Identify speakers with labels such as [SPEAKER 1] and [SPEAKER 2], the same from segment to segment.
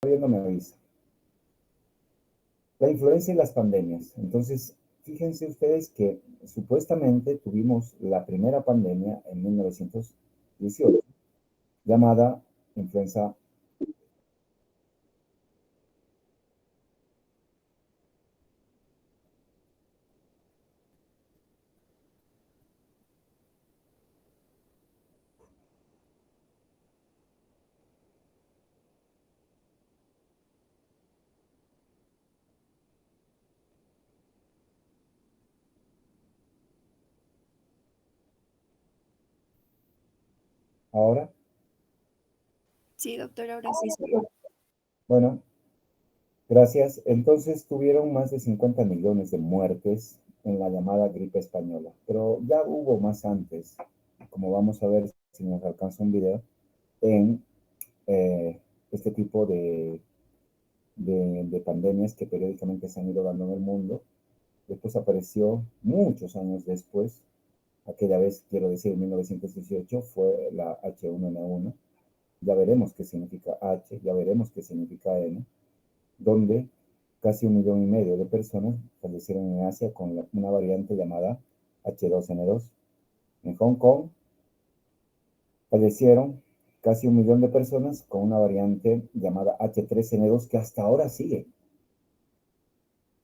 [SPEAKER 1] viendo me avisa. La influencia y las pandemias. Entonces, fíjense ustedes que supuestamente tuvimos la primera pandemia en 1918, llamada influenza. Ahora,
[SPEAKER 2] Sí, doctor, ahora sí.
[SPEAKER 1] bueno, gracias. Entonces tuvieron más de 50 millones de muertes en la llamada gripe española, pero ya hubo más antes, como vamos a ver si nos alcanza un video, en este tipo de pandemias que periódicamente se han ido dando en el mundo. Después apareció muchos años después, aquella vez, quiero decir, en 1918, fue la H1N1. Ya veremos qué significa H, ya veremos qué significa N, donde casi 1,5 millones de personas fallecieron en Asia con una variante llamada H2N2. En Hong Kong fallecieron casi 1 millón de personas con una variante llamada H3N2 que hasta ahora sigue.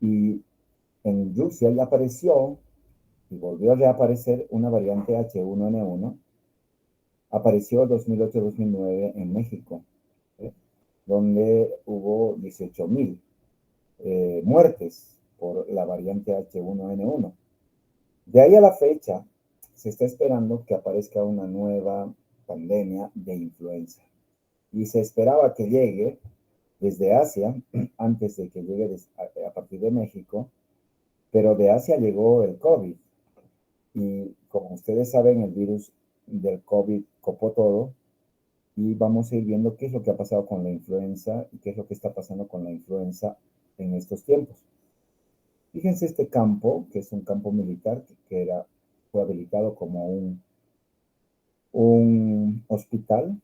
[SPEAKER 1] Y en Rusia ya apareció y volvió a reaparecer una variante H1N1. Apareció 2008-2009 en México, ¿eh? Donde hubo 18,000 muertes por la variante H1N1. De ahí a la fecha, se está esperando que aparezca una nueva pandemia de influenza. Y se esperaba que llegue desde Asia, antes de que llegue a partir de México, pero de Asia llegó el COVID. Y como ustedes saben, el virus del COVID copó todo y vamos a ir viendo qué es lo que ha pasado con la influenza y qué es lo que está pasando con la influenza en estos tiempos. Fíjense este campo, que es un campo militar fue habilitado como un hospital,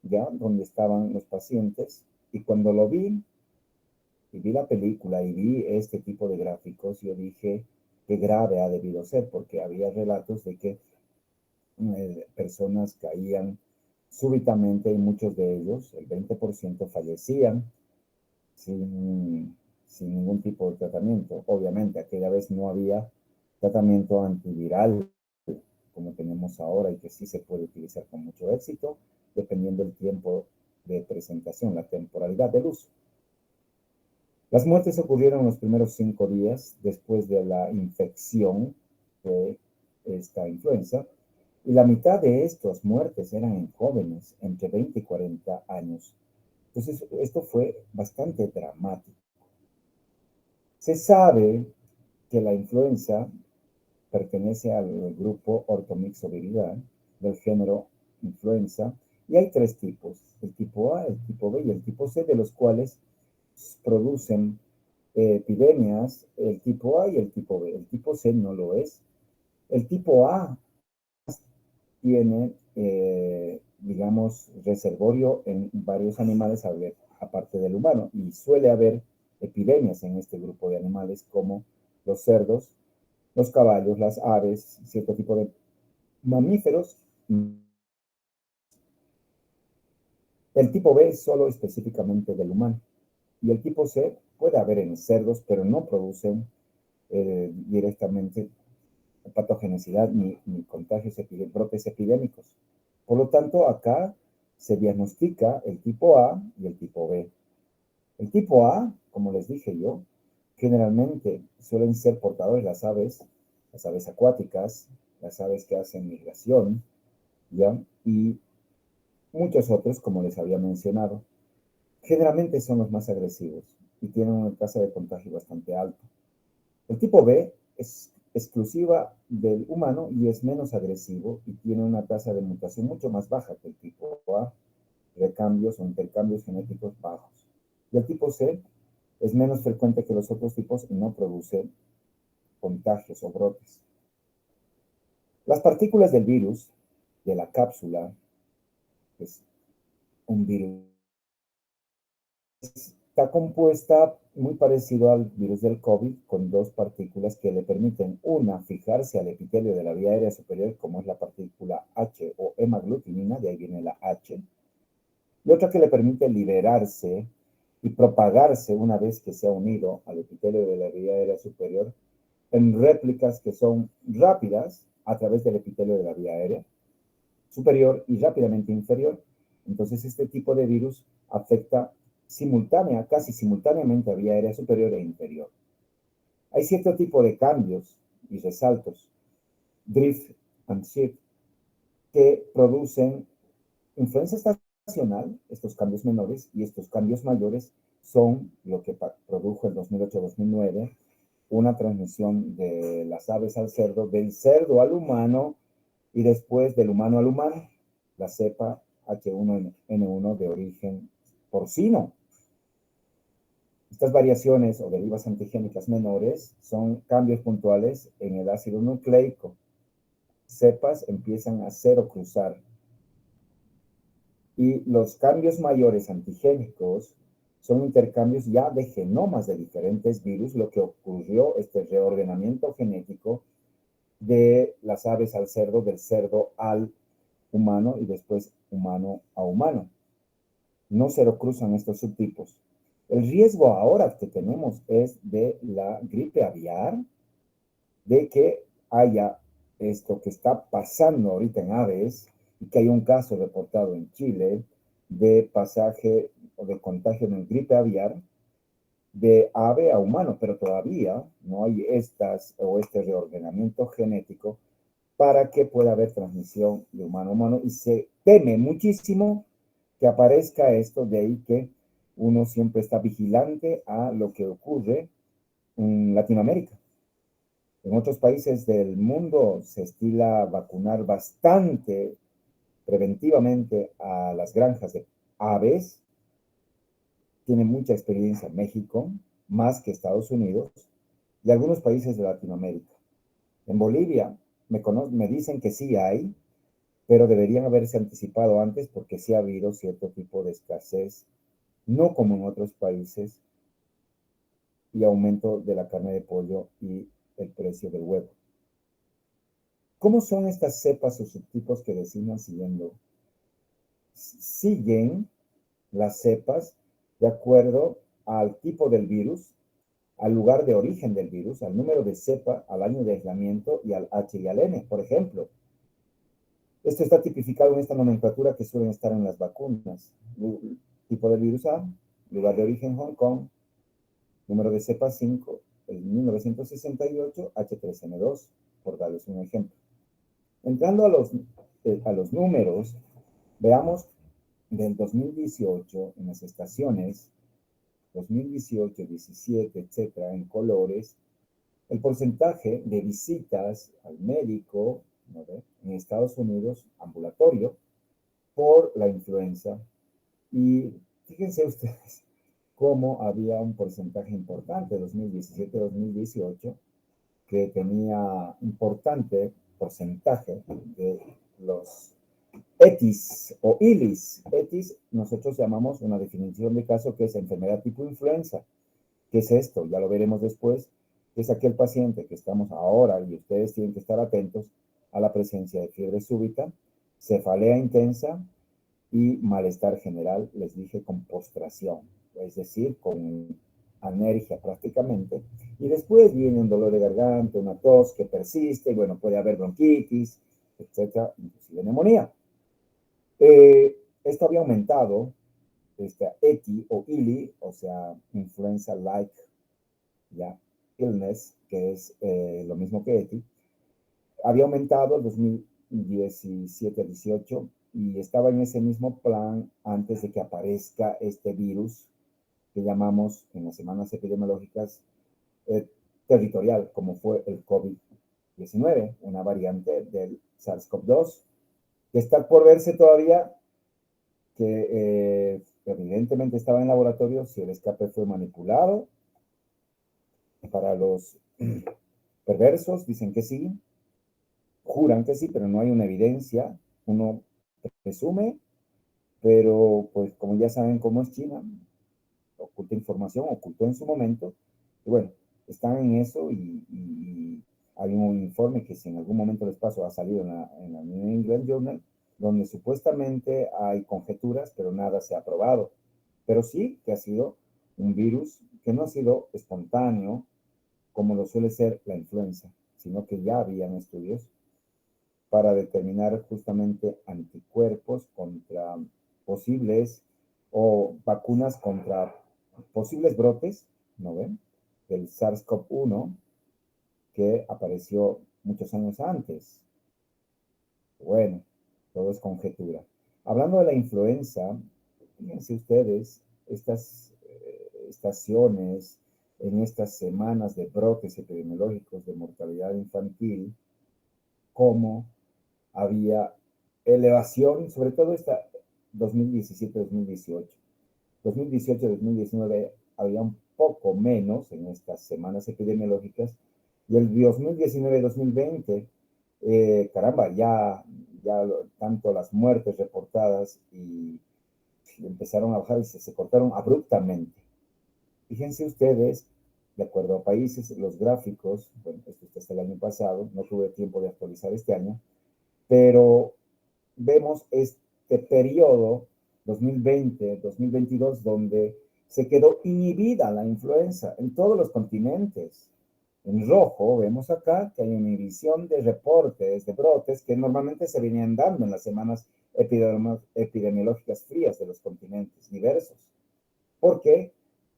[SPEAKER 1] ¿ya? Donde estaban los pacientes. Y cuando lo vi, y vi la película y vi este tipo de gráficos, yo dije, qué grave ha debido ser, porque había relatos de que personas caían súbitamente y muchos de ellos, el 20%, fallecían sin ningún tipo de tratamiento. Obviamente, aquella vez no había tratamiento antiviral como tenemos ahora y que sí se puede utilizar con mucho éxito, dependiendo del tiempo de presentación, la temporalidad del uso. Las muertes ocurrieron en los primeros 5 días después de la infección de esta influenza y la mitad de estas muertes eran en jóvenes entre 20 y 40 años. Entonces, esto fue bastante dramático. Se sabe que la influenza pertenece al grupo ortomixoviridae del género influenza y hay 3 tipos, el tipo A, el tipo B y el tipo C, de los cuales producen epidemias el tipo A y el tipo B. El tipo C no lo es. El tipo A tiene, digamos, reservorio en varios animales, aparte del humano, y suele haber epidemias en este grupo de animales como los cerdos, los caballos, las aves, cierto tipo de mamíferos. El tipo B es solo específicamente del humano. Y el tipo C puede haber en cerdos, pero no producen directamente patogenicidad ni contagios, brotes epidémicos. Por lo tanto, acá se diagnostica el tipo A y el tipo B. El tipo A, como les dije yo, generalmente suelen ser portadores las aves acuáticas, las aves que hacen migración, ¿ya? Y muchos otros, como les había mencionado. Generalmente son los más agresivos y tienen una tasa de contagio bastante alta. El tipo B es exclusiva del humano y es menos agresivo y tiene una tasa de mutación mucho más baja que el tipo A, recambios o intercambios genéticos bajos. Y el tipo C es menos frecuente que los otros tipos y no produce contagios o brotes. Las partículas del virus, de la cápsula, es un virus está compuesta muy parecido al virus del COVID, con dos partículas que le permiten, una, fijarse al epitelio de la vía aérea superior, como es la partícula H o hemaglutinina, de ahí viene la H, y otra que le permite liberarse y propagarse una vez que se ha unido al epitelio de la vía aérea superior en réplicas que son rápidas a través del epitelio de la vía aérea superior y rápidamente inferior. Entonces, este tipo de virus afecta casi simultáneamente a vía aérea superior e inferior. Hay cierto tipo de cambios y resaltos, drift and shift, que producen influencia estacional, estos cambios menores, y estos cambios mayores son lo que produjo en 2008-2009 una transmisión de las aves al cerdo, del cerdo al humano y después del humano al humano, la cepa H1N1 de origen porcino. Estas variaciones o derivas antigénicas menores son cambios puntuales en el ácido nucleico. Cepas empiezan a serocruzar. Y los cambios mayores antigénicos son intercambios ya de genomas de diferentes virus, lo que ocurrió, este reordenamiento genético de las aves al cerdo, del cerdo al humano y después humano a humano. No serocruzan estos subtipos. El riesgo ahora que tenemos es de la gripe aviar, de que haya esto que está pasando ahorita en aves y que hay un caso reportado en Chile de pasaje o de contagio de gripe aviar de ave a humano, pero todavía no hay este reordenamiento genético para que pueda haber transmisión de humano a humano y se teme muchísimo que aparezca esto, de ahí que uno siempre está vigilante a lo que ocurre en Latinoamérica. En otros países del mundo se estila vacunar bastante preventivamente a las granjas de aves. Tiene mucha experiencia México, más que Estados Unidos, y algunos países de Latinoamérica. En Bolivia me dicen que sí hay, pero deberían haberse anticipado antes porque sí ha habido cierto tipo de escasez, no como en otros países, y aumento de la carne de pollo y el precio del huevo. ¿Cómo son estas cepas o subtipos que decimos siguiendo? Siguen las cepas de acuerdo al tipo del virus, al lugar de origen del virus, al número de cepa, al año de aislamiento y al H y al N, por ejemplo. Esto está tipificado en esta nomenclatura que suelen estar en las vacunas. Tipo del virus A, lugar de origen Hong Kong, número de cepa 5, el 1968, H3N2, por darles un ejemplo. Entrando a los números, veamos del 2018 en las estaciones, 2018, 17, etcétera, en colores, el porcentaje de visitas al médico, ¿no ve?, en Estados Unidos, ambulatorio, por la influenza. Y fíjense ustedes cómo había un porcentaje importante, 2017-2018, que tenía importante porcentaje de los ETIs o ILIS. ETIs, nosotros llamamos una definición de caso que es enfermedad tipo influenza. ¿Qué es esto? Ya lo veremos después. Es aquel paciente que estamos ahora y ustedes tienen que estar atentos a la presencia de fiebre súbita, cefalea intensa y malestar general, les dije, con postración, es decir, con anergia prácticamente. Y después viene un dolor de garganta, una tos que persiste, y bueno, puede haber bronquitis, etcétera, inclusive neumonía. Esto había aumentado, esta ETI o ILI, o sea, influenza-like, ya, illness, que es lo mismo que ETI, había aumentado en 2017-18 y estaba en ese mismo plan antes de que aparezca este virus que llamamos en las semanas epidemiológicas territorial, como fue el COVID-19, una variante del SARS-CoV-2, que está por verse todavía, que evidentemente estaba en laboratorio, si el escape fue manipulado. Para los perversos dicen que sí, juran que sí, pero no hay una evidencia. Uno presume, pero pues como ya saben cómo es China, oculta información, ocultó en su momento. Y bueno, están en eso y hay un informe que si en algún momento les paso ha salido en la New England Journal, donde supuestamente hay conjeturas, pero nada se ha probado. Pero sí que ha sido un virus que no ha sido espontáneo, como lo suele ser la influenza, sino que ya habían estudios para determinar justamente anticuerpos contra posibles o vacunas contra posibles brotes, ¿no ven? Del SARS-CoV-1 que apareció muchos años antes. Bueno, todo es conjetura. Hablando de la influenza, fíjense ustedes, estas estaciones, en estas semanas de brotes epidemiológicos de mortalidad infantil, cómo había elevación, sobre todo esta 2017-2018. 2018-2019 había un poco menos en estas semanas epidemiológicas y el 2019-2020, caramba, ya tanto las muertes reportadas y empezaron a bajar y se cortaron abruptamente. Fíjense ustedes, de acuerdo a países, los gráficos, bueno, esto está hasta el año pasado, no tuve tiempo de actualizar este año, pero vemos este periodo 2020-2022 donde se quedó inhibida la influenza en todos los continentes. En rojo vemos acá que hay una inhibición de reportes, de brotes que normalmente se venían dando en las semanas epidemiológicas frías de los continentes diversos. ¿Por qué?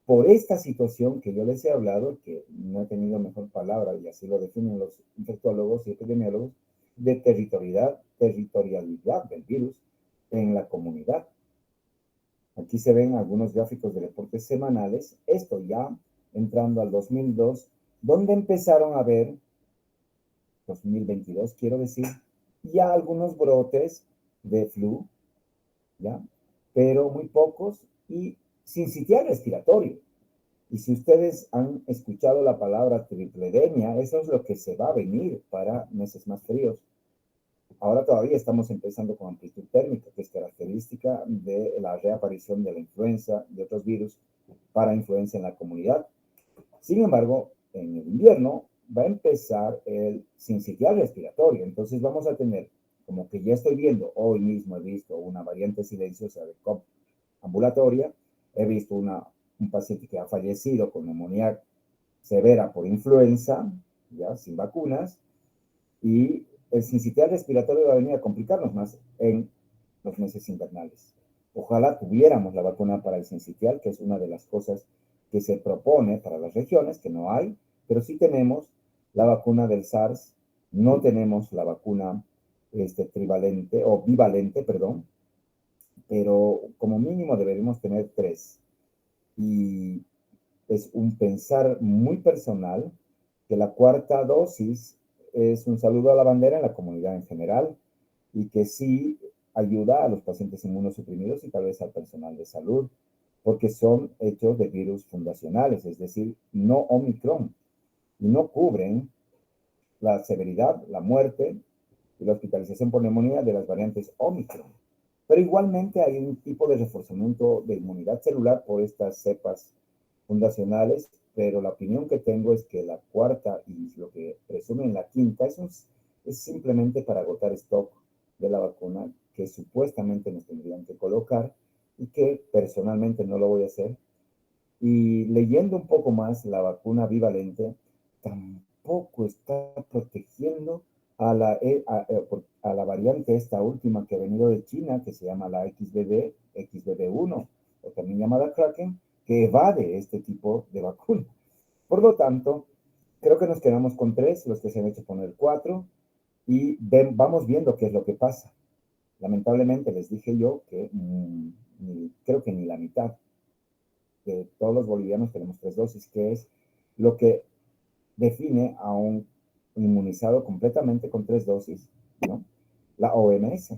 [SPEAKER 1] Por esta situación que yo les he hablado, que no he tenido mejor palabra, y así lo definen los infectólogos y epidemiólogos, de territorialidad del virus en la comunidad. Aquí se ven algunos gráficos de reportes semanales, esto ya entrando al 2002, donde empezaron a ver, 2022 quiero decir, ya algunos brotes de flu, ¿ya? Pero muy pocos y sin sitial respiratorio. Y si ustedes han escuchado la palabra tripledemia, eso es lo que se va a venir para meses más fríos. Ahora todavía estamos empezando con amplitud térmica, que es característica de la reaparición de la influenza, de otros virus, para influencia en la comunidad. Sin embargo, en el invierno va a empezar el sincitial respiratorio. Entonces vamos a tener, como que ya estoy viendo, hoy mismo he visto una variante silenciosa de COP ambulatoria, he visto un paciente que ha fallecido con neumonía severa por influenza, ya sin vacunas, y el sincitial respiratorio va a venir a complicarnos más en los meses invernales. Ojalá tuviéramos la vacuna para el sincitial, que es una de las cosas que se propone para las regiones, que no hay, pero sí tenemos la vacuna del SARS, no tenemos la vacuna trivalente o bivalente, perdón, pero como mínimo deberíamos tener tres. Y es un pensar muy personal que la cuarta dosis es un saludo a la bandera en la comunidad en general y que sí ayuda a los pacientes inmunosuprimidos y tal vez al personal de salud, porque son hechos de virus fundacionales, es decir, no Omicron, y no cubren la severidad, la muerte y la hospitalización por neumonía de las variantes Omicron. Pero igualmente hay un tipo de reforzamiento de inmunidad celular por estas cepas fundacionales, pero la opinión que tengo es que la cuarta y lo que presumen la quinta es simplemente para agotar stock de la vacuna que supuestamente nos tendrían que colocar y que personalmente no lo voy a hacer. Y leyendo un poco más, la vacuna bivalente tampoco está protegiendo a la variante esta última que ha venido de China, que se llama la XBB1, o también llamada Kraken, que evade este tipo de vacuna. Por lo tanto, creo que nos quedamos con tres, los que se han hecho poner cuatro, y vamos viendo qué es lo que pasa. Lamentablemente les dije yo que creo que ni la mitad de todos los bolivianos tenemos tres dosis, que es lo que define a un inmunizado completamente con tres dosis, ¿no? La OMS.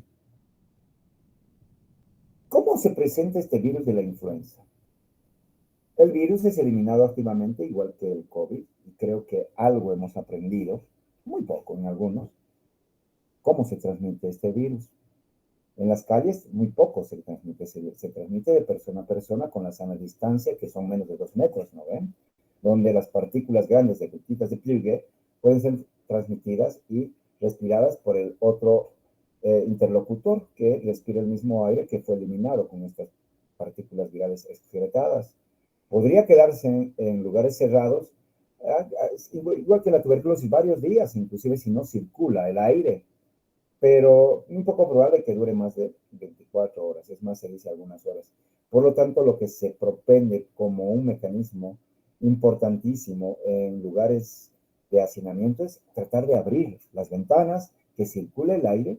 [SPEAKER 1] ¿Cómo se presenta este virus de la influenza? El virus es eliminado activamente, igual que el COVID, y creo que algo hemos aprendido, muy poco en algunos, cómo se transmite este virus. En las calles, muy poco se transmite, se transmite de persona a persona con la sana distancia, que son menos de 2 metros, ¿no ven? Donde las partículas grandes de gotitas de pliegue pueden ser transmitidas y respiradas por el otro interlocutor que respira el mismo aire que fue eliminado con estas partículas virales excretadas. Podría quedarse en lugares cerrados, igual que la tuberculosis, varios días, inclusive si no circula el aire, pero un poco probable que dure más de 24 horas, es más, se dice algunas horas. Por lo tanto, lo que se propende como un mecanismo importantísimo en lugares de hacinamiento es tratar de abrir las ventanas, que circule el aire.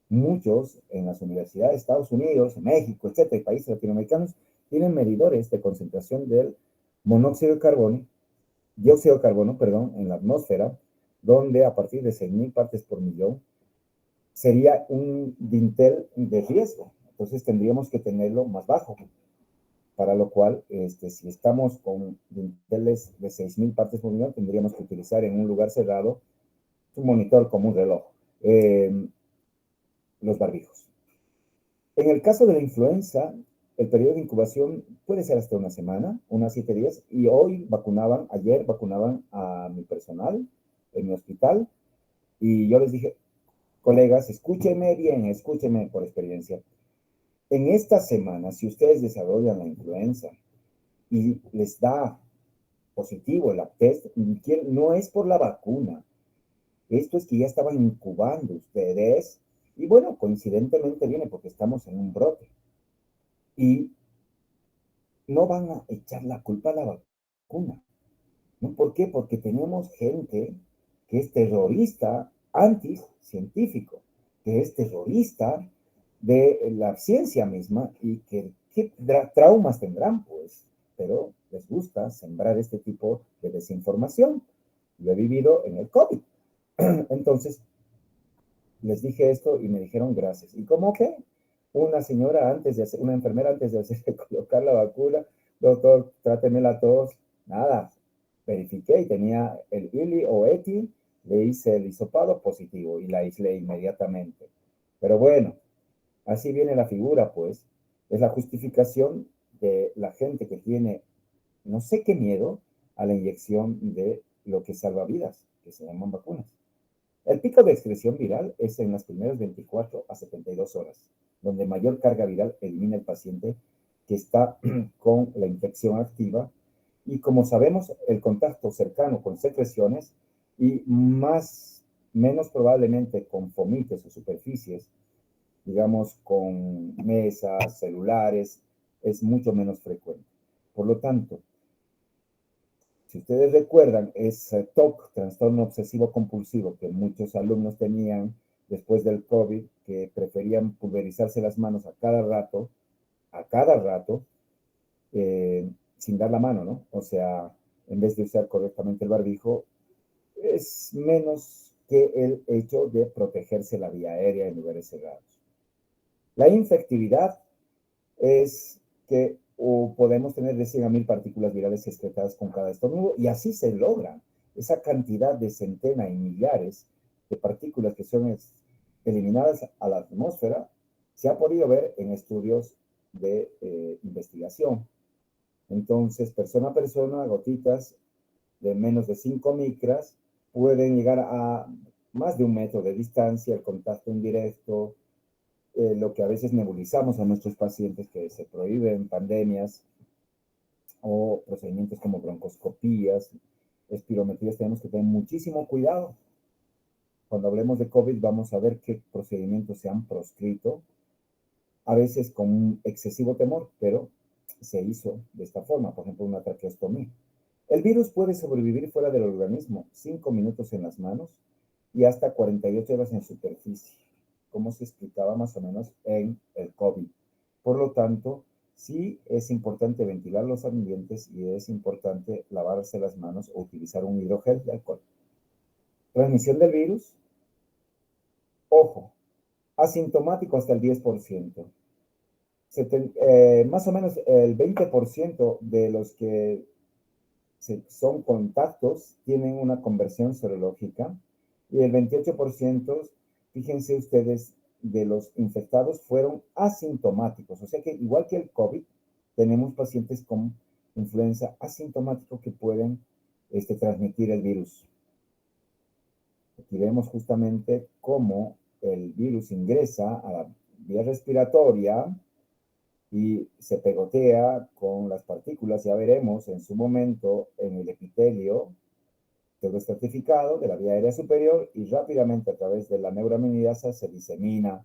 [SPEAKER 1] Muchos en las universidades de Estados Unidos, México, etcétera, y países latinoamericanos tienen medidores de concentración del monóxido de carbono, dióxido de carbono, perdón, en la atmósfera, donde a partir de 6.000 partes por millón sería un dintel de riesgo. Entonces tendríamos que tenerlo más bajo, para lo cual, si estamos con dinteles de 6.000 partes por millón, tendríamos que utilizar en un lugar cerrado un monitor como un reloj, los barbijos. En el caso de la influenza, el periodo de incubación puede ser hasta una semana, unas 7 días, y ayer vacunaban a mi personal en mi hospital, y yo les dije, colegas, escúchenme bien, escúchenme por experiencia. En esta semana, si ustedes desarrollan la influenza y les da positivo el test, no es por la vacuna. Esto es que ya estaban incubando ustedes y bueno, coincidentemente viene porque estamos en un brote. Y no van a echar la culpa a la vacuna. ¿No? ¿Por qué? Porque tenemos gente que es terrorista anticientífico, que es terrorista de la ciencia misma y que ¿qué traumas tendrán? Pues, pero les gusta sembrar este tipo de desinformación. Lo he vivido en el COVID. Entonces, les dije esto y me dijeron gracias. ¿Y cómo que? Una enfermera antes de hacer, colocar la vacuna, doctor, tráteme la tos, nada, verifiqué y tenía el ILI o ETI, le hice el hisopado positivo y la aislé inmediatamente. Pero bueno, así viene la figura, pues, es la justificación de la gente que tiene no sé qué miedo a la inyección de lo que salva vidas, que se llaman vacunas. El pico de excreción viral es en las primeras 24 a 72 horas, donde mayor carga viral elimina el paciente que está con la infección activa. Y como sabemos, el contacto cercano con secreciones y menos probablemente con fomites o superficies, digamos, con mesas, celulares, es mucho menos frecuente. Por lo tanto, si ustedes recuerdan, ese TOC, trastorno obsesivo compulsivo, que muchos alumnos tenían después del COVID, que preferían pulverizarse las manos a cada rato, sin dar la mano, ¿no? O sea, en vez de usar correctamente el barbijo, es menos que el hecho de protegerse la vía aérea en lugares cerrados. La infectividad es que podemos tener de 100 a 1000 partículas virales excretadas con cada estornudo y así se logra esa cantidad de centenas y millares de partículas que son eliminadas a la atmósfera. Se ha podido ver en estudios de investigación. Entonces, persona a persona, gotitas de menos de 5 micras pueden llegar a más de 1 metro de distancia, el contacto indirecto, lo que a veces nebulizamos a nuestros pacientes, que se prohíben pandemias o procedimientos como broncoscopías, espirometrías, tenemos que tener muchísimo cuidado. Cuando hablemos de COVID vamos a ver qué procedimientos se han proscrito, a veces con un excesivo temor, pero se hizo de esta forma, por ejemplo, una traqueostomía. El virus puede sobrevivir fuera del organismo 5 minutos en las manos y hasta 48 horas en superficie, como se explicaba más o menos en el COVID. Por lo tanto, sí es importante ventilar los ambientes y es importante lavarse las manos o utilizar un hidrogel de alcohol. Transmisión del virus, ojo, asintomático hasta el 10%. Más o menos el 20% de los que son contactos tienen una conversión serológica y el 28%, fíjense ustedes, de los infectados fueron asintomáticos. O sea que igual que el COVID, tenemos pacientes con influenza asintomático que pueden transmitir el virus. Aquí vemos justamente cómo el virus ingresa a la vía respiratoria y se pegotea con las partículas, ya veremos en su momento, en el epitelio pseudoestratificado de la vía aérea superior y rápidamente a través de la neuraminidasa se disemina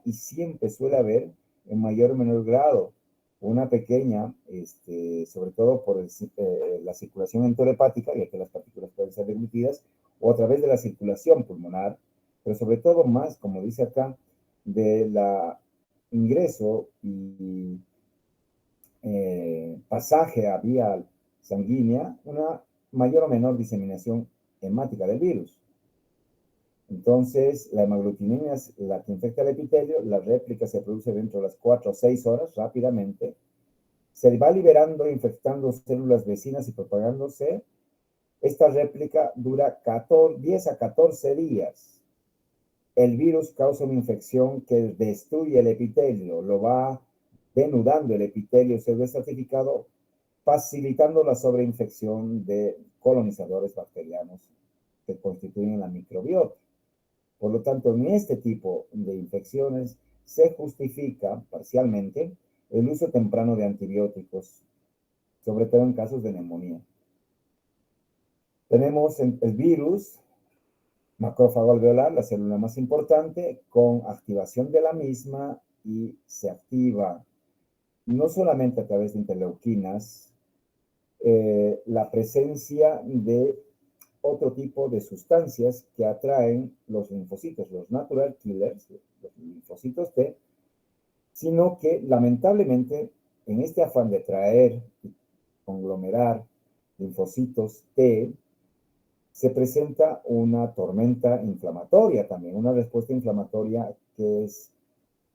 [SPEAKER 1] y siempre suele haber en mayor o menor grado una pequeña, sobre todo por la circulación enterohepática, ya que las partículas pueden ser deglutidas, o a través de la circulación pulmonar, pero sobre todo más, como dice acá, de la ingreso y pasaje a vía sanguínea, una mayor o menor diseminación hemática del virus. Entonces, la hemaglutinina es la que infecta el epitelio, la réplica se produce dentro de las 4 o 6 horas rápidamente, se va liberando, infectando células vecinas y propagándose. Esta réplica dura 10 a 14 días. El virus causa una infección que destruye el epitelio, lo va denudando el epitelio pseudoestratificado, facilitando la sobreinfección de colonizadores bacterianos que constituyen la microbiota. Por lo tanto, en este tipo de infecciones se justifica parcialmente el uso temprano de antibióticos, sobre todo en casos de neumonía. Tenemos el virus, macrófago alveolar, la célula más importante, con activación de la misma y se activa no solamente a través de interleuquinas, la presencia de otro tipo de sustancias que atraen los linfocitos, los natural killers, los linfocitos T, sino que lamentablemente en este afán de traer y conglomerar linfocitos T, se presenta una tormenta inflamatoria también, una respuesta inflamatoria que es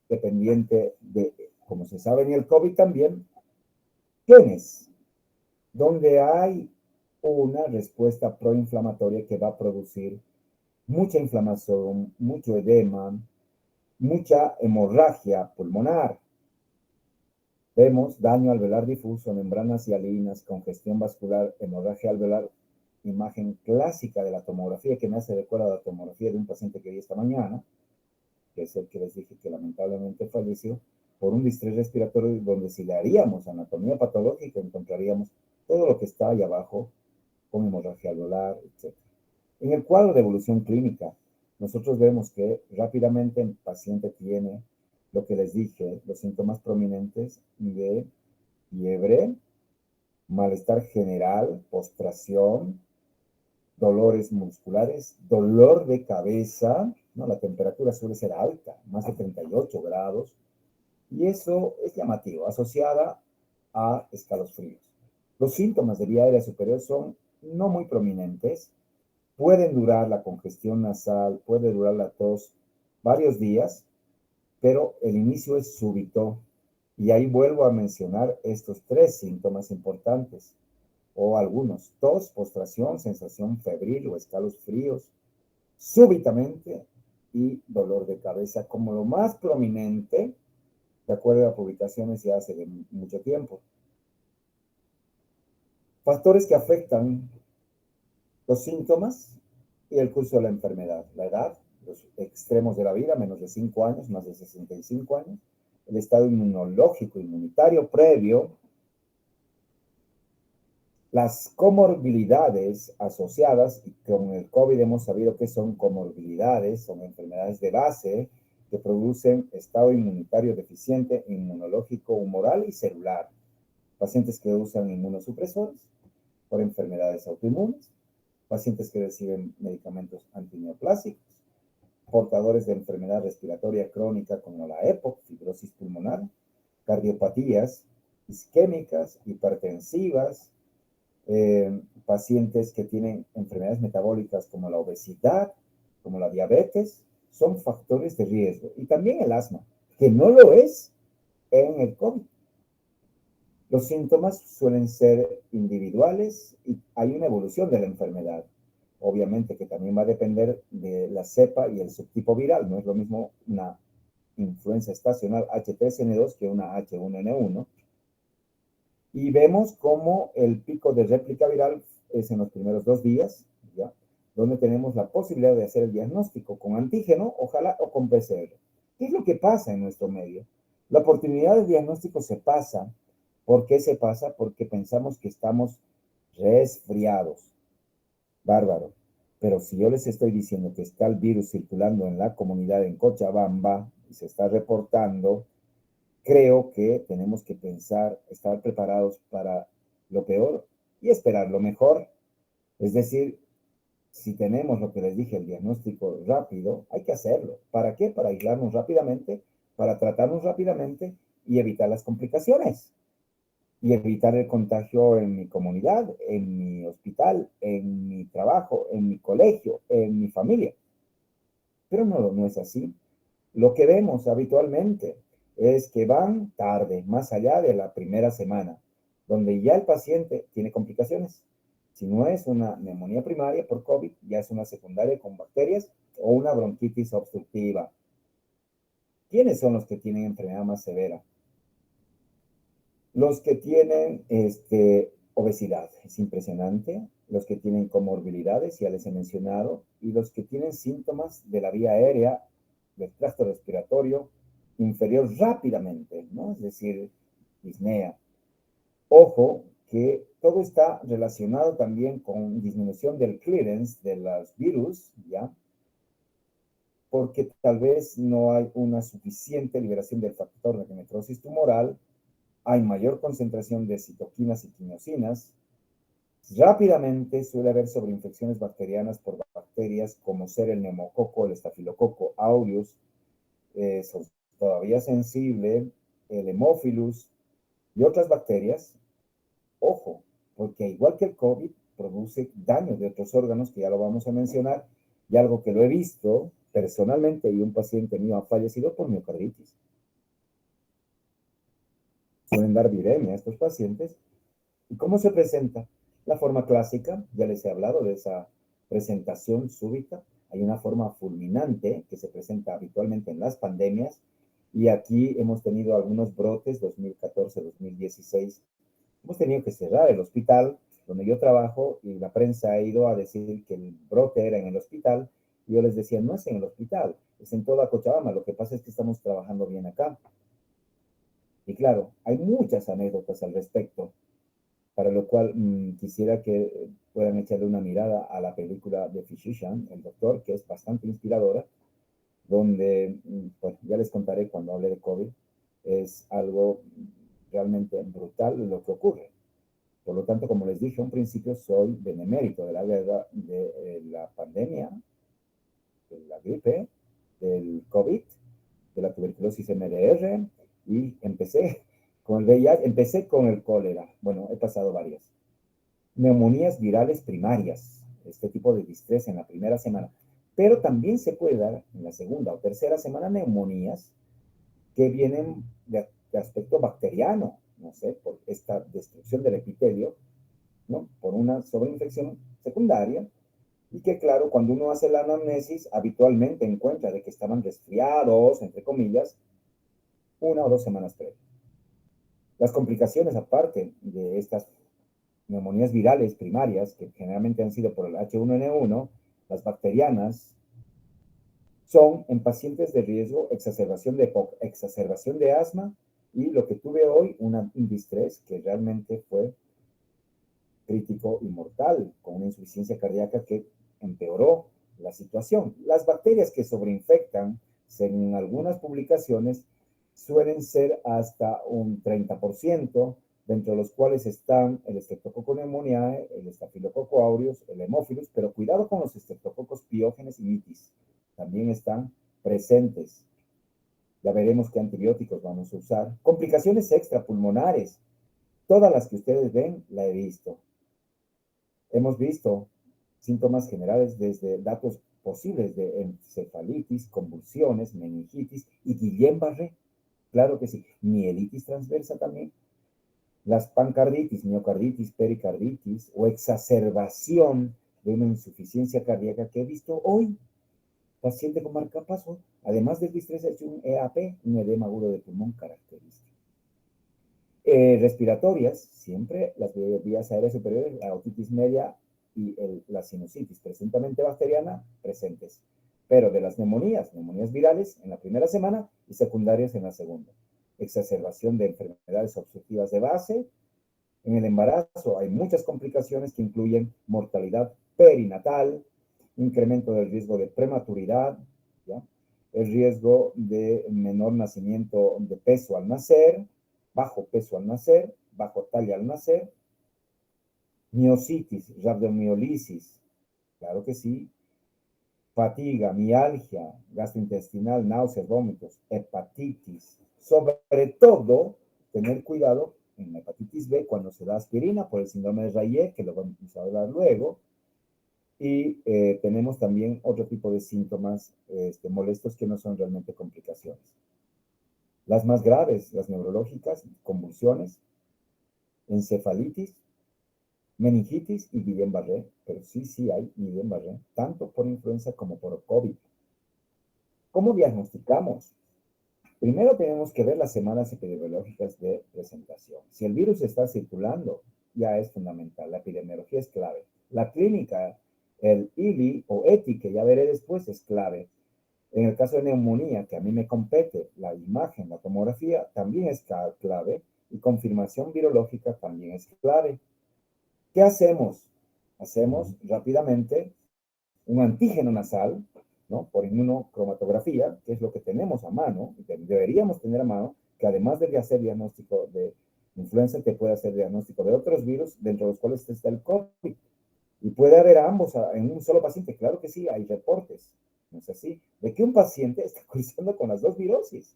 [SPEAKER 1] dependiente de, como se sabe en el COVID también, genes, donde hay una respuesta proinflamatoria que va a producir mucha inflamación, mucho edema, mucha hemorragia pulmonar. Vemos daño alveolar difuso, membranas hialinas, congestión vascular, hemorragia alveolar, imagen clásica de la tomografía que me hace recuerdo a la tomografía de un paciente que vi esta mañana, que es el que les dije que lamentablemente falleció por un distrés respiratorio, donde si le haríamos anatomía patológica encontraríamos todo lo que está ahí abajo con hemorragia alveolar, etc. En el cuadro de evolución clínica, nosotros vemos que rápidamente el paciente tiene lo que les dije, los síntomas prominentes de fiebre, malestar general, postración, dolores musculares, dolor de cabeza, ¿no? La temperatura suele ser alta, más de 38 grados, y eso es llamativo, asociada a escalofríos. Los síntomas de vía aérea superior son no muy prominentes, pueden durar la congestión nasal, puede durar la tos varios días, pero el inicio es súbito. Y ahí vuelvo a mencionar estos 3 síntomas importantes, o algunos: tos, postración, sensación febril o escalofríos, súbitamente, y dolor de cabeza como lo más prominente, de acuerdo a publicaciones ya hace de mucho tiempo. Factores que afectan los síntomas y el curso de la enfermedad: la edad, los extremos de la vida, menos de 5 años, más de 65 años, el estado inmunológico, inmunitario previo, las comorbilidades asociadas, y con el COVID hemos sabido que son comorbilidades, son enfermedades de base que producen estado inmunitario deficiente, inmunológico, humoral y celular. Pacientes que usan inmunosupresores por enfermedades autoinmunes, pacientes que reciben medicamentos antineoplásicos, portadores de enfermedad respiratoria crónica como la EPOC, fibrosis pulmonar, cardiopatías isquémicas, hipertensivas, pacientes que tienen enfermedades metabólicas como la obesidad, como la diabetes, son factores de riesgo. Y también el asma, que no lo es en el COVID. Los síntomas suelen ser individuales y hay una evolución de la enfermedad. obviamente que también va a depender de la cepa y el subtipo viral. No es lo mismo una influenza estacional H3N2 que una H1N1. Y vemos cómo el pico de réplica viral es en los primeros 2 días, ¿ya? Donde tenemos la posibilidad de hacer el diagnóstico con antígeno, ojalá, o con PCR. ¿Qué es lo que pasa en nuestro medio? La oportunidad de diagnóstico se pasa. ¿Por qué se pasa? Porque pensamos que estamos resfriados. Bárbaro. Pero si yo les estoy diciendo que está el virus circulando en la comunidad en Cochabamba y se está reportando, creo que tenemos que pensar, estar preparados para lo peor y esperar lo mejor. Es decir, si tenemos lo que les dije, el diagnóstico rápido, hay que hacerlo. ¿Para qué? Para aislarnos rápidamente, para tratarnos rápidamente y evitar las complicaciones y evitar el contagio en mi comunidad, en mi hospital, en mi trabajo, en mi colegio, en mi familia. Pero no es así. Lo que vemos habitualmente es que van tarde, más allá de la primera semana, donde ya el paciente tiene complicaciones. Si no es una neumonía primaria por COVID, ya es una secundaria con bacterias o una bronquitis obstructiva. ¿Quiénes son los que tienen enfermedad más severa? Los que tienen obesidad, es impresionante. Los que tienen comorbilidades, ya les he mencionado, y los que tienen síntomas de la vía aérea, del tracto respiratorio inferior rápidamente, ¿no? Es decir, disnea. Ojo que todo está relacionado también con disminución del clearance de los virus, ¿ya? Porque tal vez no hay una suficiente liberación del factor de necrosis tumoral, hay mayor concentración de citoquinas y quimiosinas. Rápidamente suele haber sobreinfecciones bacterianas por bacterias como ser el neumococo, el estafilococo aureus, todavía sensible, el Haemophilus y otras bacterias. Ojo, porque igual que el COVID, produce daño de otros órganos que ya lo vamos a mencionar, y algo que lo he visto personalmente y un paciente mío ha fallecido por miocarditis. Suelen dar viremia a estos pacientes. ¿Y cómo se presenta? La forma clásica, ya les he hablado de esa presentación súbita. Hay una forma fulminante que se presenta habitualmente en las pandemias, y aquí hemos tenido algunos brotes, 2014, 2016. Hemos tenido que cerrar el hospital donde yo trabajo y la prensa ha ido a decir que el brote era en el hospital. Y yo les decía, no es en el hospital, es en toda Cochabamba. Lo que pasa es que estamos trabajando bien acá. Y claro, hay muchas anécdotas al respecto, para lo cual quisiera que puedan echarle una mirada a la película de Physician, el doctor, que es bastante inspiradora, donde, pues ya les contaré cuando hable de COVID, es algo realmente brutal lo que ocurre. Por lo tanto, como les dije a un principio, soy benemérito de la guerra, de la pandemia, de la gripe, del COVID, de la tuberculosis MDR, y empecé con el VIH, empecé con el cólera. Bueno, he pasado varias. Neumonías virales primarias, este tipo de distrés en la primera semana. Pero también se puede dar en la segunda o tercera semana neumonías que vienen de aspecto bacteriano, no sé, por esta destrucción del epitelio, ¿no? Por una sobreinfección secundaria, y que claro, cuando uno hace la anamnesis, habitualmente encuentra de que estaban resfriados, entre comillas, 1 o 2 semanas previas. Las complicaciones, aparte de estas neumonías virales primarias, que generalmente han sido por el H1N1, las bacterianas, son en pacientes de riesgo exacerbación de asma, y lo que tuve hoy, un distrés que realmente fue crítico y mortal, con una insuficiencia cardíaca que empeoró la situación. Las bacterias que sobreinfectan, según algunas publicaciones, suelen ser hasta un 30%, dentro de los cuales están el Streptococcus pneumoniae, el Staphylococcus aureus, el Haemophilus, pero cuidado con los Streptococcus piógenes y mitis, también están presentes. Ya veremos qué antibióticos vamos a usar. Complicaciones extrapulmonares, todas las que ustedes ven, la he visto. Hemos visto síntomas generales desde datos posibles de encefalitis, convulsiones, meningitis y Guillain-Barré. Claro que sí. Mielitis transversa también. Las pancarditis, miocarditis, pericarditis o exacerbación de una insuficiencia cardíaca que he visto hoy. Paciente con marcapaso, además del distrés, ha hecho un EAP, un edema agudo de pulmón característico. Respiratorias, siempre las vías aéreas superiores, la otitis media y la sinusitis, presuntamente bacteriana, presentes. Pero de las neumonías virales en la primera semana y secundarias en la segunda. Exacerbación de enfermedades obstructivas de base. En el embarazo hay muchas complicaciones que incluyen mortalidad perinatal, incremento del riesgo de prematuridad, ¿ya? El riesgo de menor nacimiento de peso al nacer, bajo peso al nacer, bajo talla al nacer, miositis, rabdomiolisis, claro que sí, fatiga, mialgia, gastrointestinal, náuseas, vómitos, hepatitis, sobre todo tener cuidado en la hepatitis B cuando se da aspirina por el síndrome de Rayet, que lo vamos a hablar luego, y tenemos también otro tipo de síntomas molestos que no son realmente complicaciones. Las más graves, las neurológicas, convulsiones, encefalitis, meningitis y Guillain-Barré, pero sí hay Guillain-Barré, tanto por influenza como por COVID. ¿Cómo diagnosticamos? Primero tenemos que ver las semanas epidemiológicas de presentación. Si el virus está circulando, ya es fundamental, la epidemiología es clave. La clínica, el ILI o ETI, que ya veré después, es clave. En el caso de neumonía, que a mí me compete, la imagen, la tomografía, también es clave, y confirmación virológica también es clave. ¿Qué hacemos? Hacemos rápidamente un antígeno nasal, ¿no? Por inmunocromatografía, que es lo que tenemos a mano, deberíamos tener a mano, que además de hacer diagnóstico de influenza, te puede hacer diagnóstico de otros virus, dentro de los cuales está el COVID. Y puede haber a ambos en un solo paciente. Claro que sí, hay reportes, ¿no es así? De que un paciente está cursando con las dos virosis.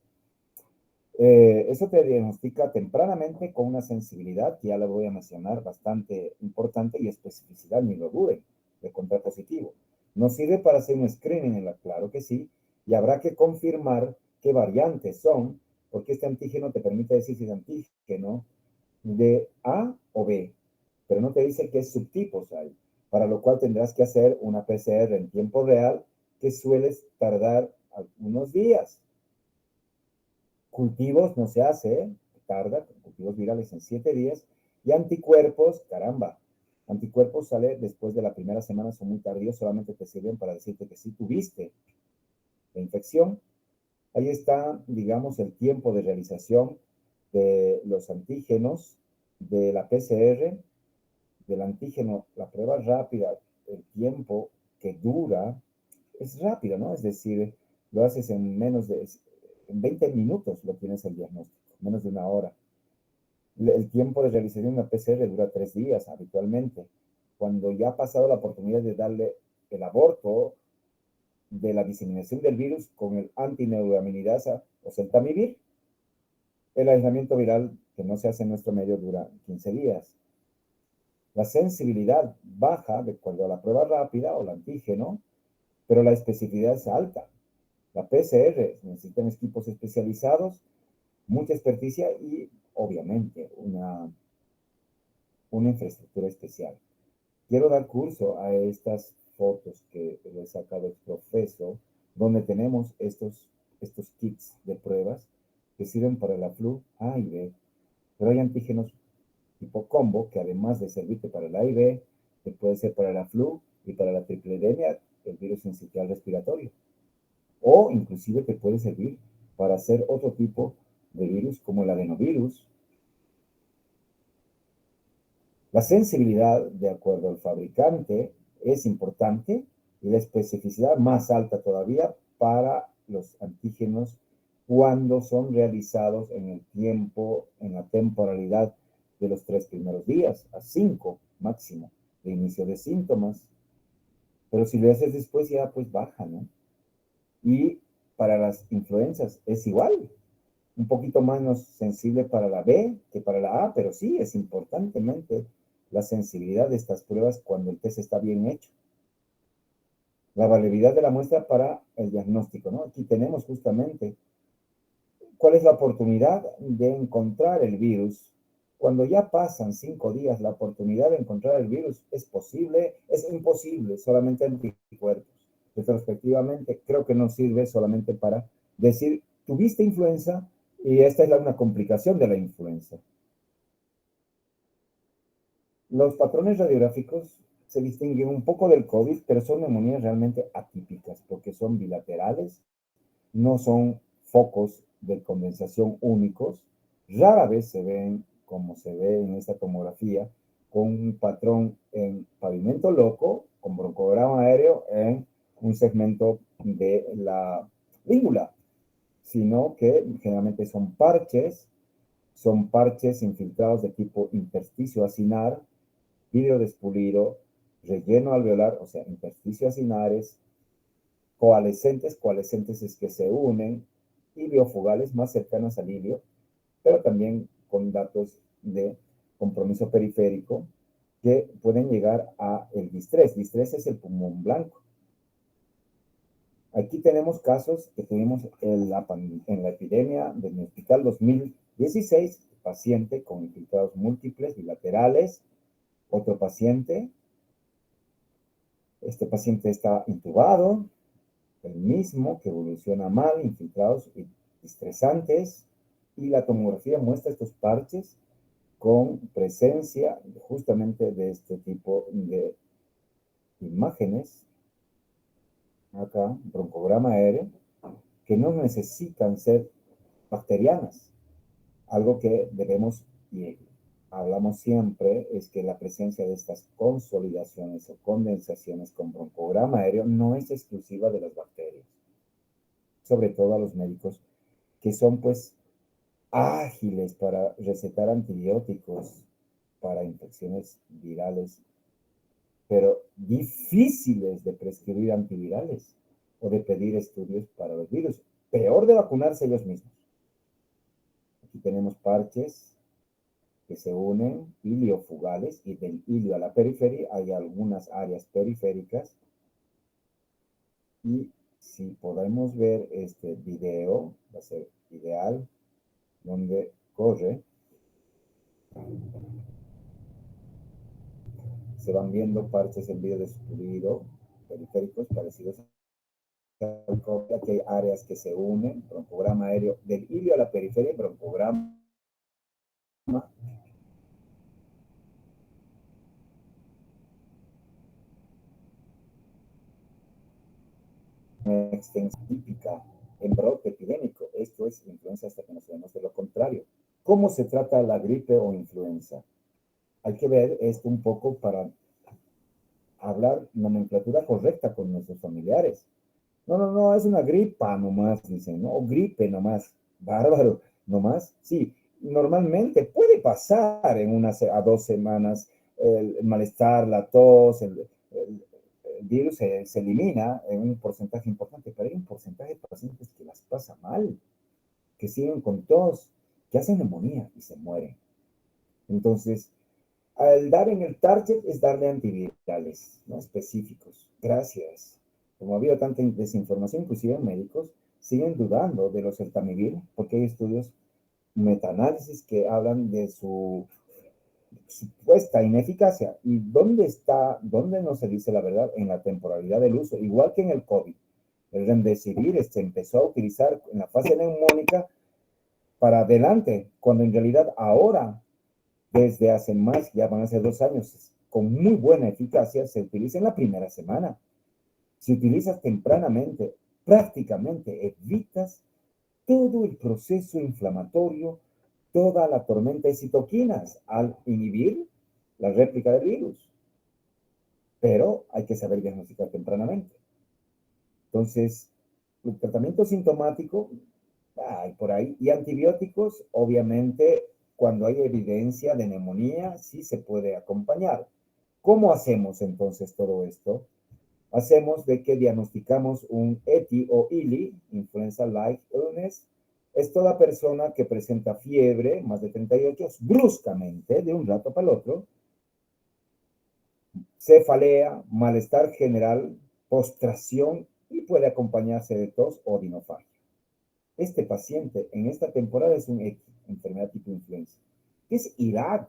[SPEAKER 1] Eso te diagnostica tempranamente con una sensibilidad, que ya la voy a mencionar, bastante importante, y especificidad, ni lo duden, de contrapositivo. Nos sirve para hacer un screening, claro que sí, y habrá que confirmar qué variantes son, porque este antígeno te permite decir si es antígeno de A o B, pero no te dice qué subtipos hay, para lo cual tendrás que hacer una PCR en tiempo real, que suele tardar algunos días. Cultivos no se hace, tarda, cultivos virales en 7 días, y anticuerpos, caramba, anticuerpos sale después de la primera semana, son muy tardíos, solamente te sirven para decirte que sí tuviste la infección. Ahí está, digamos, el tiempo de realización de los antígenos, de la PCR, del antígeno, la prueba rápida, el tiempo que dura, es rápido, ¿no? Es decir, lo haces en menos de, en 20 minutos lo tienes el diagnóstico, menos de una hora. El tiempo de realización de una PCR dura 3 días habitualmente. Cuando ya ha pasado la oportunidad de darle el aborto de la diseminación del virus con el antineuroaminidasa o celtamivir, el aislamiento viral que no se hace en nuestro medio dura 15 días. La sensibilidad baja de acuerdo a la prueba rápida o el antígeno, pero la especificidad es alta. La PCR necesitan equipos especializados, mucha experticia y, obviamente, una infraestructura especial. Quiero dar curso a estas fotos que le he sacado el profesor, donde tenemos estos kits de pruebas que sirven para la flu A y B, pero hay antígenos tipo combo, que además de servirte para el A y B, te puede ser para la flu y para la tripledemia, el virus sincitial respiratorio. O inclusive te puede servir para hacer otro tipo de virus como el adenovirus. La sensibilidad, de acuerdo al fabricante, es importante, y la especificidad más alta todavía para los antígenos cuando son realizados en el tiempo, en la temporalidad de los 3 primeros días, a 5 máximo de inicio de síntomas. Pero si lo haces después ya pues baja, ¿no? Y para las influencias es igual, un poquito menos sensible para la B que para la A, pero sí es importantemente la sensibilidad de estas pruebas cuando el test está bien hecho. La variabilidad de la muestra para el diagnóstico, ¿no? Aquí tenemos justamente cuál es la oportunidad de encontrar el virus Cuando ya pasan 5 días, la oportunidad de encontrar el virus es posible, es imposible, solamente anticuerpos. Retrospectivamente, creo que no sirve solamente para decir, tuviste influenza y esta es una complicación de la influenza. Los patrones radiográficos se distinguen un poco del COVID, pero son neumonías realmente atípicas porque son bilaterales, no son focos de condensación únicos. Rara vez se ven, como se ve en esta tomografía, con un patrón en pavimento loco, con broncograma aéreo en un segmento de la língula, sino que generalmente son parches infiltrados de tipo intersticio acinar, vidrio despulido, relleno alveolar, o sea, intersticio acinares, coalescentes es que se unen, iliofugales más cercanas al ilio, pero también con datos de compromiso periférico que pueden llegar a el distrés. Distrés es el pulmón blanco. Aquí tenemos casos que tuvimos en la epidemia del hospital 2016, paciente con infiltrados múltiples bilaterales, otro paciente, este paciente está intubado, el mismo que evoluciona mal, infiltrados y estresantes, y la tomografía muestra estos parches con presencia justamente de este tipo de imágenes, acá, broncograma aéreo, que no necesitan ser bacterianas. Algo que debemos, y hablamos siempre, es que la presencia de estas consolidaciones o condensaciones con broncograma aéreo no es exclusiva de las bacterias, sobre todo a los médicos que son pues ágiles para recetar antibióticos para infecciones virales, pero difíciles de prescribir antivirales o de pedir estudios para los virus. Peor de vacunarse ellos mismos. Aquí tenemos parches que se unen, iliofugales, y del ilio a la periferia hay algunas áreas periféricas. Y si podemos ver este video, va a ser ideal, donde corre, se van viendo parches en vídeo descubierto, periféricos parecidos a copia, que hay áreas que se unen, broncograma aéreo del ilio a la periferia, broncograma extensión típica en brote epidémico. Esto es influenza hasta que nos demuestre lo contrario. ¿Cómo se trata la gripe o influenza? Hay que ver esto un poco para hablar nomenclatura correcta con nuestros familiares. No, no, no, es una gripa nomás, dicen, ¿no? O gripe nomás. Bárbaro, nomás. Sí, normalmente puede pasar en a 2 semanas el malestar, la tos, el virus se elimina en un porcentaje importante, pero hay un porcentaje de pacientes que las pasa mal, que siguen con tos, que hacen neumonía y se mueren. Entonces, al dar en el target es darle antivirales, ¿no? Específicos. Gracias. Como ha habido tanta desinformación, inclusive médicos siguen dudando de los celtamivir, porque hay estudios metaanálisis que hablan de su supuesta ineficacia. ¿Y dónde no se dice la verdad? En la temporalidad del uso, igual que en el COVID. El remdesivir se empezó a utilizar en la fase neumónica para adelante, cuando en realidad ahora, desde hace más, ya van a ser 2 años, con muy buena eficacia, se utiliza en la primera semana. Si utilizas tempranamente, prácticamente evitas todo el proceso inflamatorio, toda la tormenta de citoquinas al inhibir la réplica del virus. Pero hay que saber diagnosticar tempranamente. Entonces, el tratamiento sintomático, hay por ahí, y antibióticos, obviamente, cuando hay evidencia de neumonía, sí se puede acompañar. ¿Cómo hacemos entonces todo esto? Hacemos de que diagnosticamos un ETI o ILI, Influenza-like illness. Es toda persona que presenta fiebre, más de 38, bruscamente, de un rato para el otro, cefalea, malestar general, postración y puede acompañarse de tos o dinofagia. Este paciente en esta temporada es un ETI, enfermedad tipo influenza. ¿Qué es IRAC?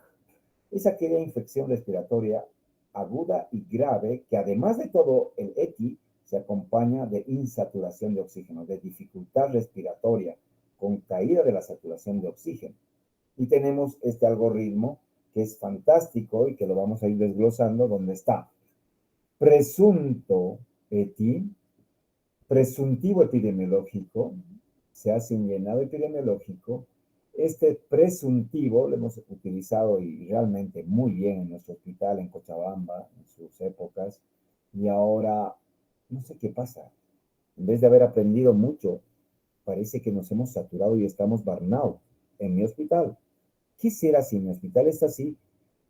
[SPEAKER 1] Es aquella infección respiratoria aguda y grave que además de todo el ETI se acompaña de insaturación de oxígeno, de dificultad respiratoria, con caída de la saturación de oxígeno. Y tenemos este algoritmo que es fantástico y que lo vamos a ir desglosando, donde está presunto ETI, presuntivo epidemiológico, se hace un llenado epidemiológico. Este presuntivo lo hemos utilizado y realmente muy bien en nuestro hospital en Cochabamba, en sus épocas, y ahora no sé qué pasa. En vez de haber aprendido mucho, parece que nos hemos saturado y estamos burnout en mi hospital. ¿Qué será si mi hospital está así?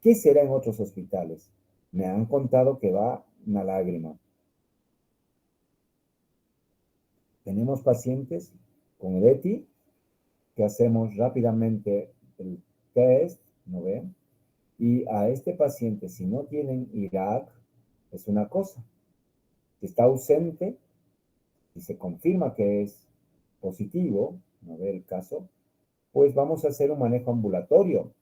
[SPEAKER 1] ¿Qué será en otros hospitales? Me han contado que va una lágrima. Tenemos pacientes con el ETI que hacemos rápidamente el test, ¿no ven? Y a este paciente, si no tienen IRAC, es una cosa. Si está ausente y se confirma que es positivo, ¿no ve el caso? Pues vamos a hacer un manejo ambulatorio.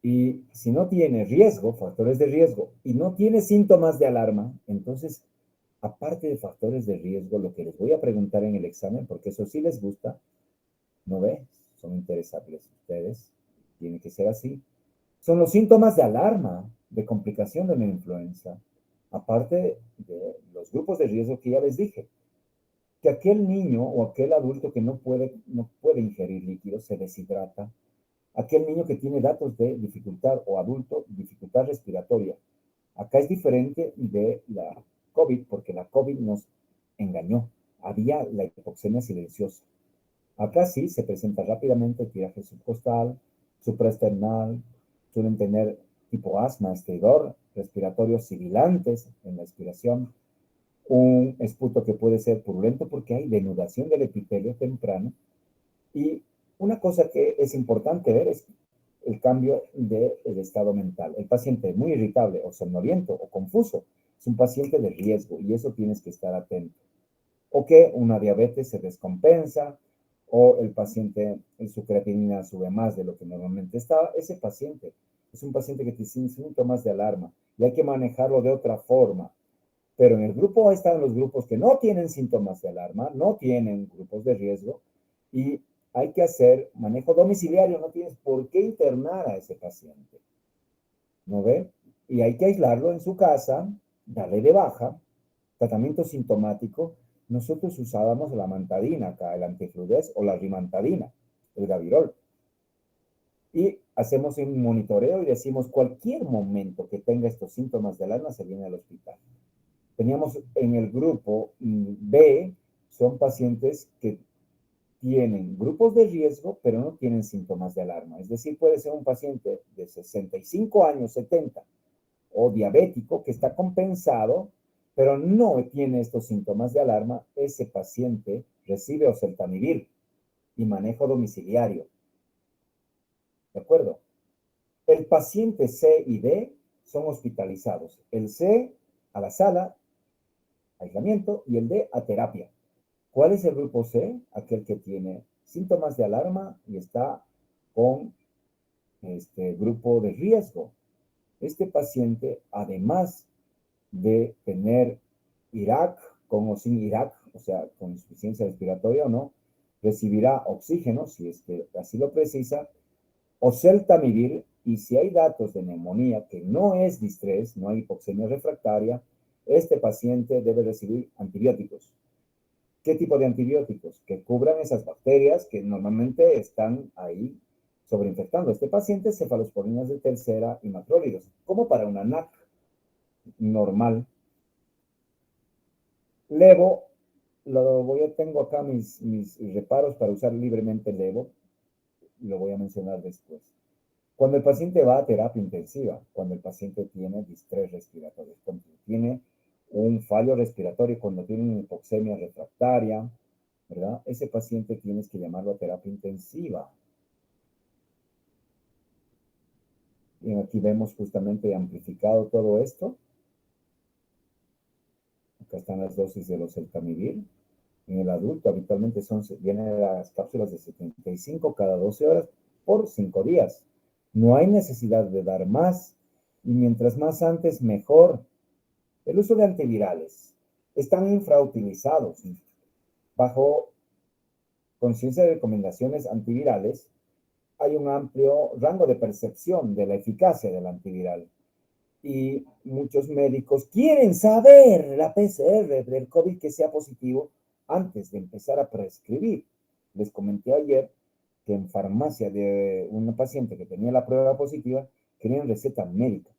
[SPEAKER 1] Y si no tiene riesgo, factores de riesgo, y no tiene síntomas de alarma, entonces, aparte de factores de riesgo, lo que les voy a preguntar en el examen, porque eso sí les gusta, ¿no ve? Son interesables ustedes, tiene que ser así. Son los síntomas de alarma, de complicación de una influenza, aparte de los grupos de riesgo que ya les dije. Que aquel niño o aquel adulto que no puede ingerir líquidos se deshidrata, aquel niño que tiene datos de dificultad o adulto, dificultad respiratoria. Acá es diferente de la COVID porque la COVID nos engañó. Había la hipoxemia silenciosa. Acá sí se presenta rápidamente tiraje subcostal, supraesternal, suelen tener tipo asma, estridor, respiratorios sibilantes en la expiración, un esputo que puede ser purulento porque hay denudación del epitelio temprano. Y una cosa que es importante ver es el cambio del estado mental. El paciente muy irritable o somnoliento o confuso es un paciente de riesgo y eso tienes que estar atento. O que una diabetes se descompensa o el paciente, su creatinina sube más de lo que normalmente estaba. Ese paciente es un paciente que tiene síntomas de alarma y hay que manejarlo de otra forma. Pero en el grupo están los grupos que no tienen síntomas de alarma, no tienen grupos de riesgo y hay que hacer manejo domiciliario, no tienes por qué internar a ese paciente, ¿no ve? Y hay que aislarlo en su casa, darle de baja, tratamiento sintomático. Nosotros usábamos la mantadina acá, el antifludez o la rimantadina, el gavirol. Y hacemos un monitoreo y decimos cualquier momento que tenga estos síntomas de alarma se viene al hospital. Teníamos en el grupo B, son pacientes que tienen grupos de riesgo, pero no tienen síntomas de alarma. Es decir, puede ser un paciente de 65 años, 70, o diabético que está compensado, pero no tiene estos síntomas de alarma. Ese paciente recibe oseltamivir y manejo domiciliario. ¿De acuerdo? El paciente C y D son hospitalizados. El C a la sala, aislamiento, y el D a terapia. ¿Cuál es el grupo C? Aquel que tiene síntomas de alarma y está con este grupo de riesgo. Este paciente, además de tener IRAC, con o sin IRAC, o sea, con insuficiencia respiratoria o no, recibirá oxígeno, si es que así lo precisa, oseltamivir, y si hay datos de neumonía que no es distrés, no hay hipoxemia refractaria, este paciente debe recibir antibióticos. ¿Qué tipo de antibióticos? Que cubran esas bacterias que normalmente están ahí sobreinfectando. Este paciente cefalosporinas de tercera y macrólidos, como para una NAC normal. Levo, tengo acá mis reparos para usar libremente Levo, lo voy a mencionar después. Cuando el paciente va a terapia intensiva, cuando el paciente tiene distrés respiratorio, cuando tiene un fallo respiratorio, cuando tiene una hipoxemia refractaria, ¿verdad? Ese paciente tienes que llamarlo a terapia intensiva. Y aquí vemos justamente amplificado todo esto. Acá están las dosis de los oseltamivir. En el adulto habitualmente vienen las cápsulas de 75 cada 12 horas. por 5 días. No hay necesidad de dar más, y mientras más antes, mejor. El uso de antivirales están infrautilizados. Bajo conciencia de recomendaciones antivirales, hay un amplio rango de percepción de la eficacia del antiviral. Y muchos médicos quieren saber la PCR del COVID que sea positivo antes de empezar a prescribir. Les comenté ayer que en farmacia de una paciente que tenía la prueba positiva, querían receta médica.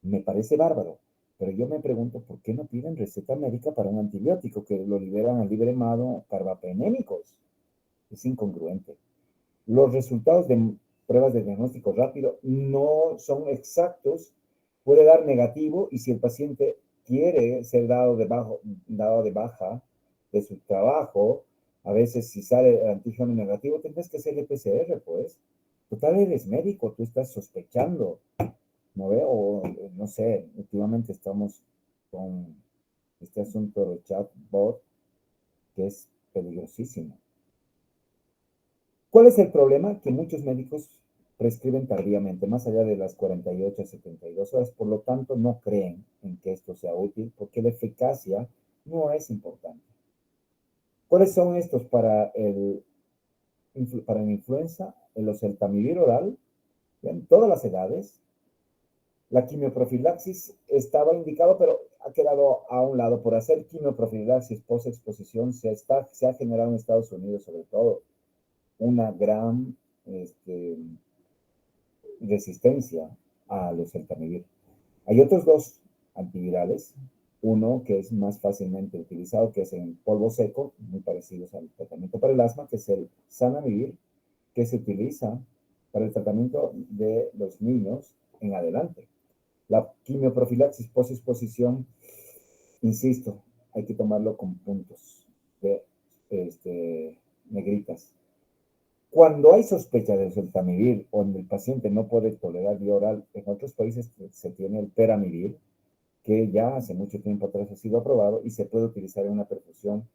[SPEAKER 1] Me parece bárbaro, pero yo me pregunto por qué no piden receta médica para un antibiótico que lo liberan a libre mano carbapenémicos. Es incongruente. Los resultados de pruebas de diagnóstico rápido no son exactos, puede dar negativo, y si el paciente quiere ser dado de baja de su trabajo, a veces si sale el antígeno negativo, tendrás que hacerle PCR, pues. Total, eres médico, tú estás sospechando, ¿no ve? O no sé, últimamente estamos con este asunto del chatbot que es peligrosísimo. ¿Cuál es el problema? Que muchos médicos prescriben tardíamente, más allá de las 48 a 72 horas, por lo tanto no creen en que esto sea útil porque la eficacia no es importante. ¿Cuáles son estos para la influenza? El oseltamivir oral, en todas las edades. La quimioprofilaxis estaba indicado, pero ha quedado a un lado. Por hacer quimioprofilaxis post-exposición se ha generado en Estados Unidos, sobre todo, una gran resistencia a los oseltamivir. Hay otros dos antivirales, uno que es más fácilmente utilizado, que es en polvo seco, muy parecidos al tratamiento para el asma, que es el zanamivir, que se utiliza para el tratamiento de los niños en adelante. La quimioprofilaxis post-exposición, insisto, hay que tomarlo con puntos de negritas. Cuando hay sospecha de oseltamivir o el paciente no puede tolerar vía oral, en otros países se tiene el peramivir, que ya hace mucho tiempo atrás ha sido aprobado y se puede utilizar en una perfusión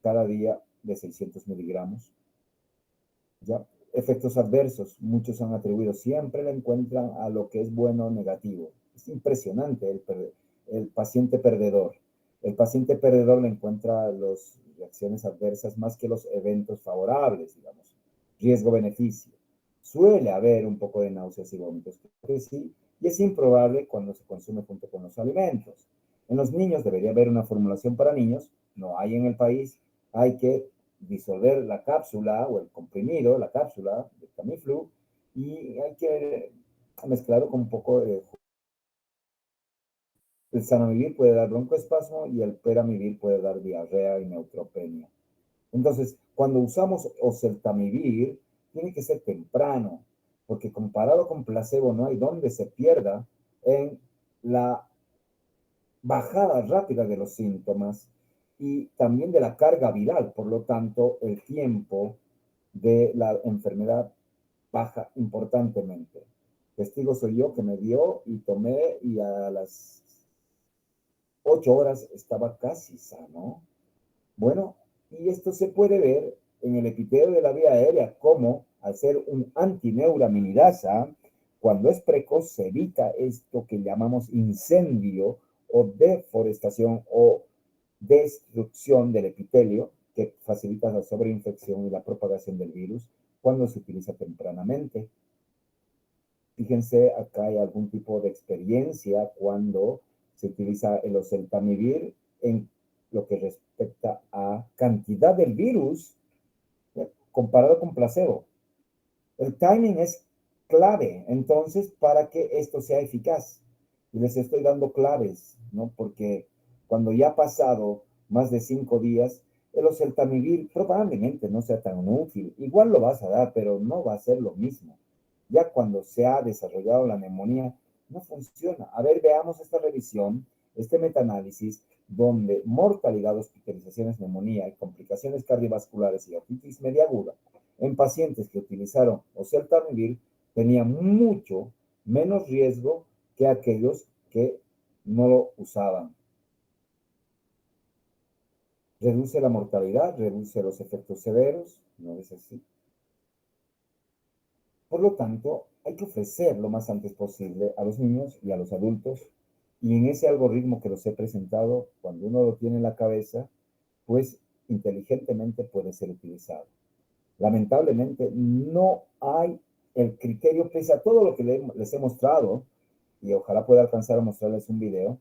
[SPEAKER 1] cada día de 600 miligramos. ¿Ya? Efectos adversos, muchos han atribuido, siempre le encuentran a lo que es bueno o negativo. Es impresionante el paciente perdedor. El paciente perdedor le encuentra las reacciones adversas más que los eventos favorables, digamos. Riesgo-beneficio. Suele haber un poco de náuseas y vómitos, que sí, y es improbable cuando se consume junto con los alimentos. En los niños debería haber una formulación para niños, no hay en el país, hay que disolver la cápsula o el comprimido, la cápsula de Tamiflu, y hay que mezclarlo con un poco de... El zanamivir puede dar broncoespasmo y el peramivir puede dar diarrea y neutropenia. Entonces, cuando usamos oseltamivir, tiene que ser temprano, porque comparado con placebo no hay donde se pierda en la bajada rápida de los síntomas y también de la carga viral. Por lo tanto, el tiempo de la enfermedad baja importantemente. Testigo soy yo que me dio y tomé y a las 8 horas estaba casi sano. Bueno, y esto se puede ver en el epitelio de la vía aérea, como al ser un antineurominidasa, cuando es precoz se evita esto que llamamos incendio o deforestación o destrucción del epitelio, que facilita la sobreinfección y la propagación del virus cuando se utiliza tempranamente. Fíjense, acá hay algún tipo de experiencia cuando se utiliza el oseltamivir en lo que respecta a cantidad del virus, ¿ya? Comparado con placebo. El timing es clave, entonces, para que esto sea eficaz. Y les estoy dando claves, ¿no? Porque cuando ya ha pasado más de 5 días, el oseltamivir probablemente no sea tan útil. Igual lo vas a dar, pero no va a ser lo mismo. Ya cuando se ha desarrollado la neumonía, no funciona. A ver, veamos esta revisión, este metaanálisis, donde mortalidad, hospitalizaciones, neumonía y complicaciones cardiovasculares y otitis media aguda en pacientes que utilizaron oseltamivir tenían mucho menos riesgo que aquellos que no lo usaban. Reduce la mortalidad, reduce los efectos severos, no es así. Por lo tanto, hay que ofrecer lo más antes posible a los niños y a los adultos. Y en ese algoritmo que los he presentado, cuando uno lo tiene en la cabeza, pues inteligentemente puede ser utilizado. Lamentablemente, no hay el criterio, pese a todo lo que les he mostrado, y ojalá pueda alcanzar a mostrarles un video,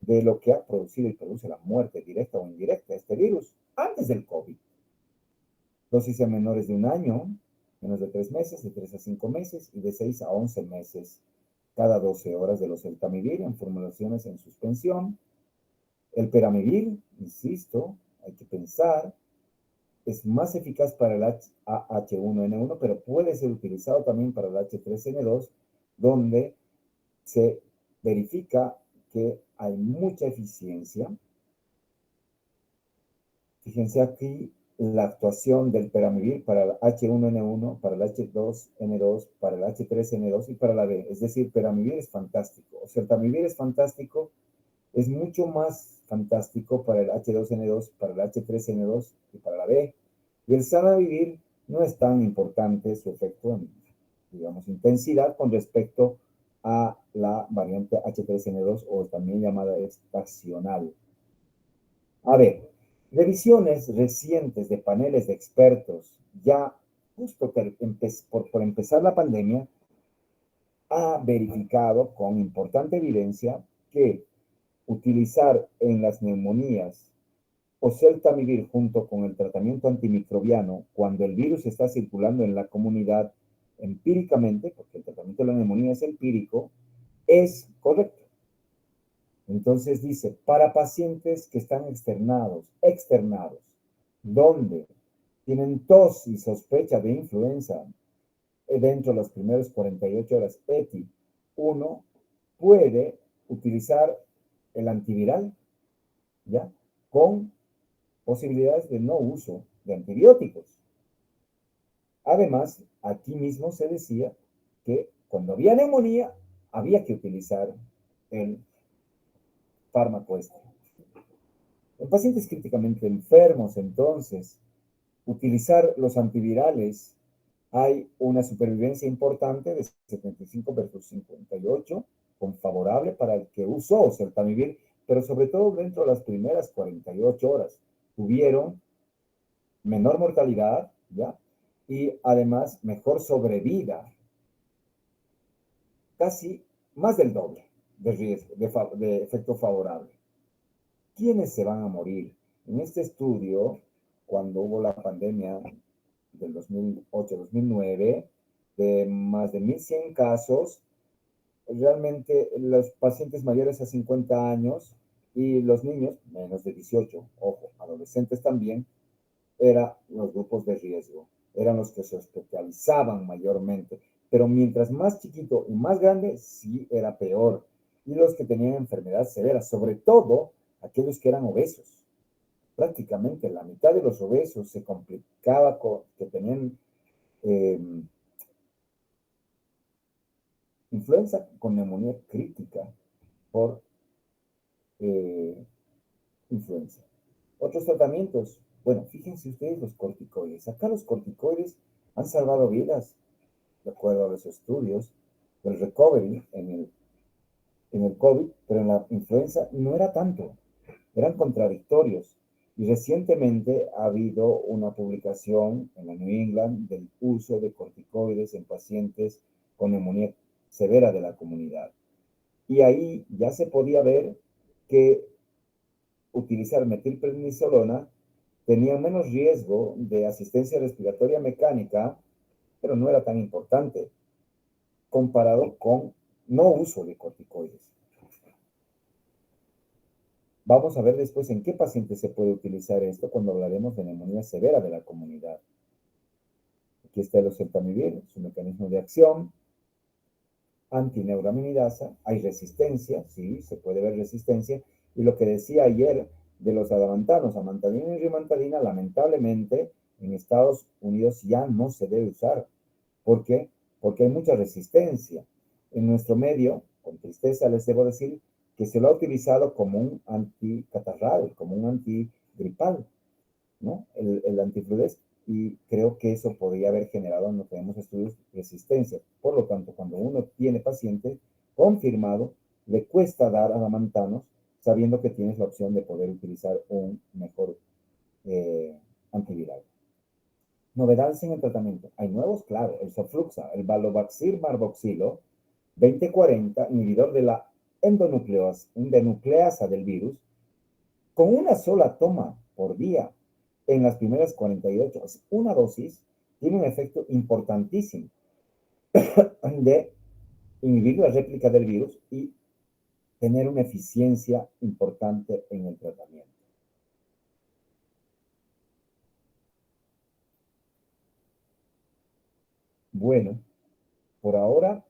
[SPEAKER 1] de lo que ha producido y produce la muerte directa o indirecta de este virus antes del COVID. Dosis en menores de un año, menos de 3 meses, de 3 a 5 meses y de 6 a 11 meses cada 12 horas de los Eltamivir en formulaciones en suspensión. El Peramivir, insisto, hay que pensar, es más eficaz para el H1N1, pero puede ser utilizado también para el H3N2, donde se verifica que hay mucha eficiencia. Fíjense aquí la actuación del peramivir para el H1N1, para el H2N2, para el H3N2 y para la B. Es decir, peramivir es fantástico. O sea, el tamivir es fantástico, es mucho más fantástico para el H2N2, para el H3N2 y para la B. Y el zanavivir no es tan importante su efecto en, digamos, intensidad con respecto a la variante H3N2 o también llamada estacional. A ver, revisiones recientes de paneles de expertos, ya justo por empezar la pandemia, ha verificado con importante evidencia que utilizar en las neumonías oseltamivir junto con el tratamiento antimicrobiano cuando el virus está circulando en la comunidad empíricamente, porque el tratamiento de la neumonía es empírico, es correcto. Entonces dice, para pacientes que están externados, donde tienen tos y sospecha de influenza dentro de las primeras 48 horas EPI, uno puede utilizar el antiviral, ¿ya? Con posibilidades de no uso de antibióticos. Además, aquí mismo se decía que cuando había neumonía, había que utilizar el fármaco este. En pacientes críticamente enfermos, entonces, utilizar los antivirales, hay una supervivencia importante de 75 versus 58, con favorable para el que usó oseltamivir, pero sobre todo dentro de las primeras 48 horas. Tuvieron menor mortalidad, ¿ya? Y además mejor sobrevida, casi más del doble de riesgo, de efecto favorable. ¿Quiénes se van a morir? En este estudio, cuando hubo la pandemia del 2008-2009, de más de 1.100 casos, realmente los pacientes mayores a 50 años y los niños menos de 18, ojo, adolescentes también, eran los grupos de riesgo, eran los que se hospitalizaban mayormente, pero mientras más chiquito y más grande, sí era peor. Y los que tenían enfermedad severa, sobre todo aquellos que eran obesos. Prácticamente la mitad de los obesos se complicaba con que tenían eh, influenza con neumonía crítica por eh, influenza. Otros tratamientos, bueno, fíjense ustedes los corticoides. Acá los corticoides han salvado vidas, de acuerdo a los estudios, del recovery en el COVID, pero en la influenza no era tanto, eran contradictorios. Y recientemente ha habido una publicación en la New England del uso de corticoides en pacientes con neumonía severa de la comunidad. Y ahí ya se podía ver que utilizar metilprednisolona tenía menos riesgo de asistencia respiratoria mecánica, pero no era tan importante comparado con no uso de corticoides. Vamos a ver después en qué pacientes se puede utilizar esto cuando hablaremos de neumonía severa de la comunidad. Aquí está el oseltamivir, su mecanismo de acción, antineuraminidasa, hay resistencia, sí, se puede ver resistencia, y lo que decía ayer de los adamantanos, amantadina y rimantadina, lamentablemente en Estados Unidos ya no se debe usar. ¿Por qué? Porque hay mucha resistencia. En nuestro medio, con tristeza les debo decir, que se lo ha utilizado como un anticatarral, como un antigripal, ¿no? El antifludes, y creo que eso podría haber generado, no tenemos estudios, resistencia. Por lo tanto, cuando uno tiene paciente confirmado, le cuesta dar adamantanos sabiendo que tienes la opción de poder utilizar un mejor eh, antiviral. Novedades en el tratamiento. Hay nuevos, claro, el Sofluxa, el Vallovaxir Marboxilo 2040, inhibidor de la endonucleasa del virus, con una sola toma por día en las primeras 48 horas, una dosis, tiene un efecto importantísimo de inhibir la réplica del virus y tener una eficiencia importante en el tratamiento. Bueno, por ahora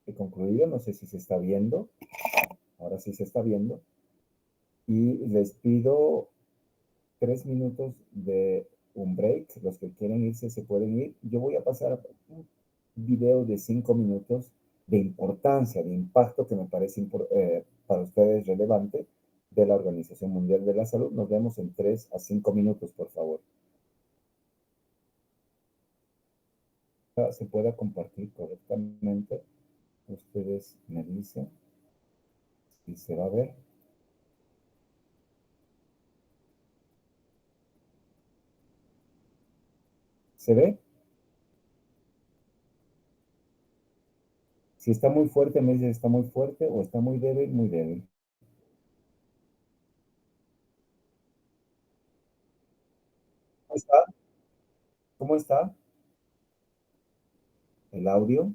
[SPEAKER 1] he concluido, no sé si se está viendo, ahora sí se está viendo, y les pido 3 minutos de un break. Los que quieren irse se pueden ir. Yo voy a pasar un video de 5 minutos de importancia, de impacto que me parece para ustedes relevante de la Organización Mundial de la Salud. Nos vemos en 3 a 5 minutos, por favor. Se pueda compartir correctamente. Ustedes me dicen si se va a ver. ¿Se ve? Si está muy fuerte, me dice está muy fuerte o está muy débil, muy débil. ¿Cómo está? ¿Cómo está el audio?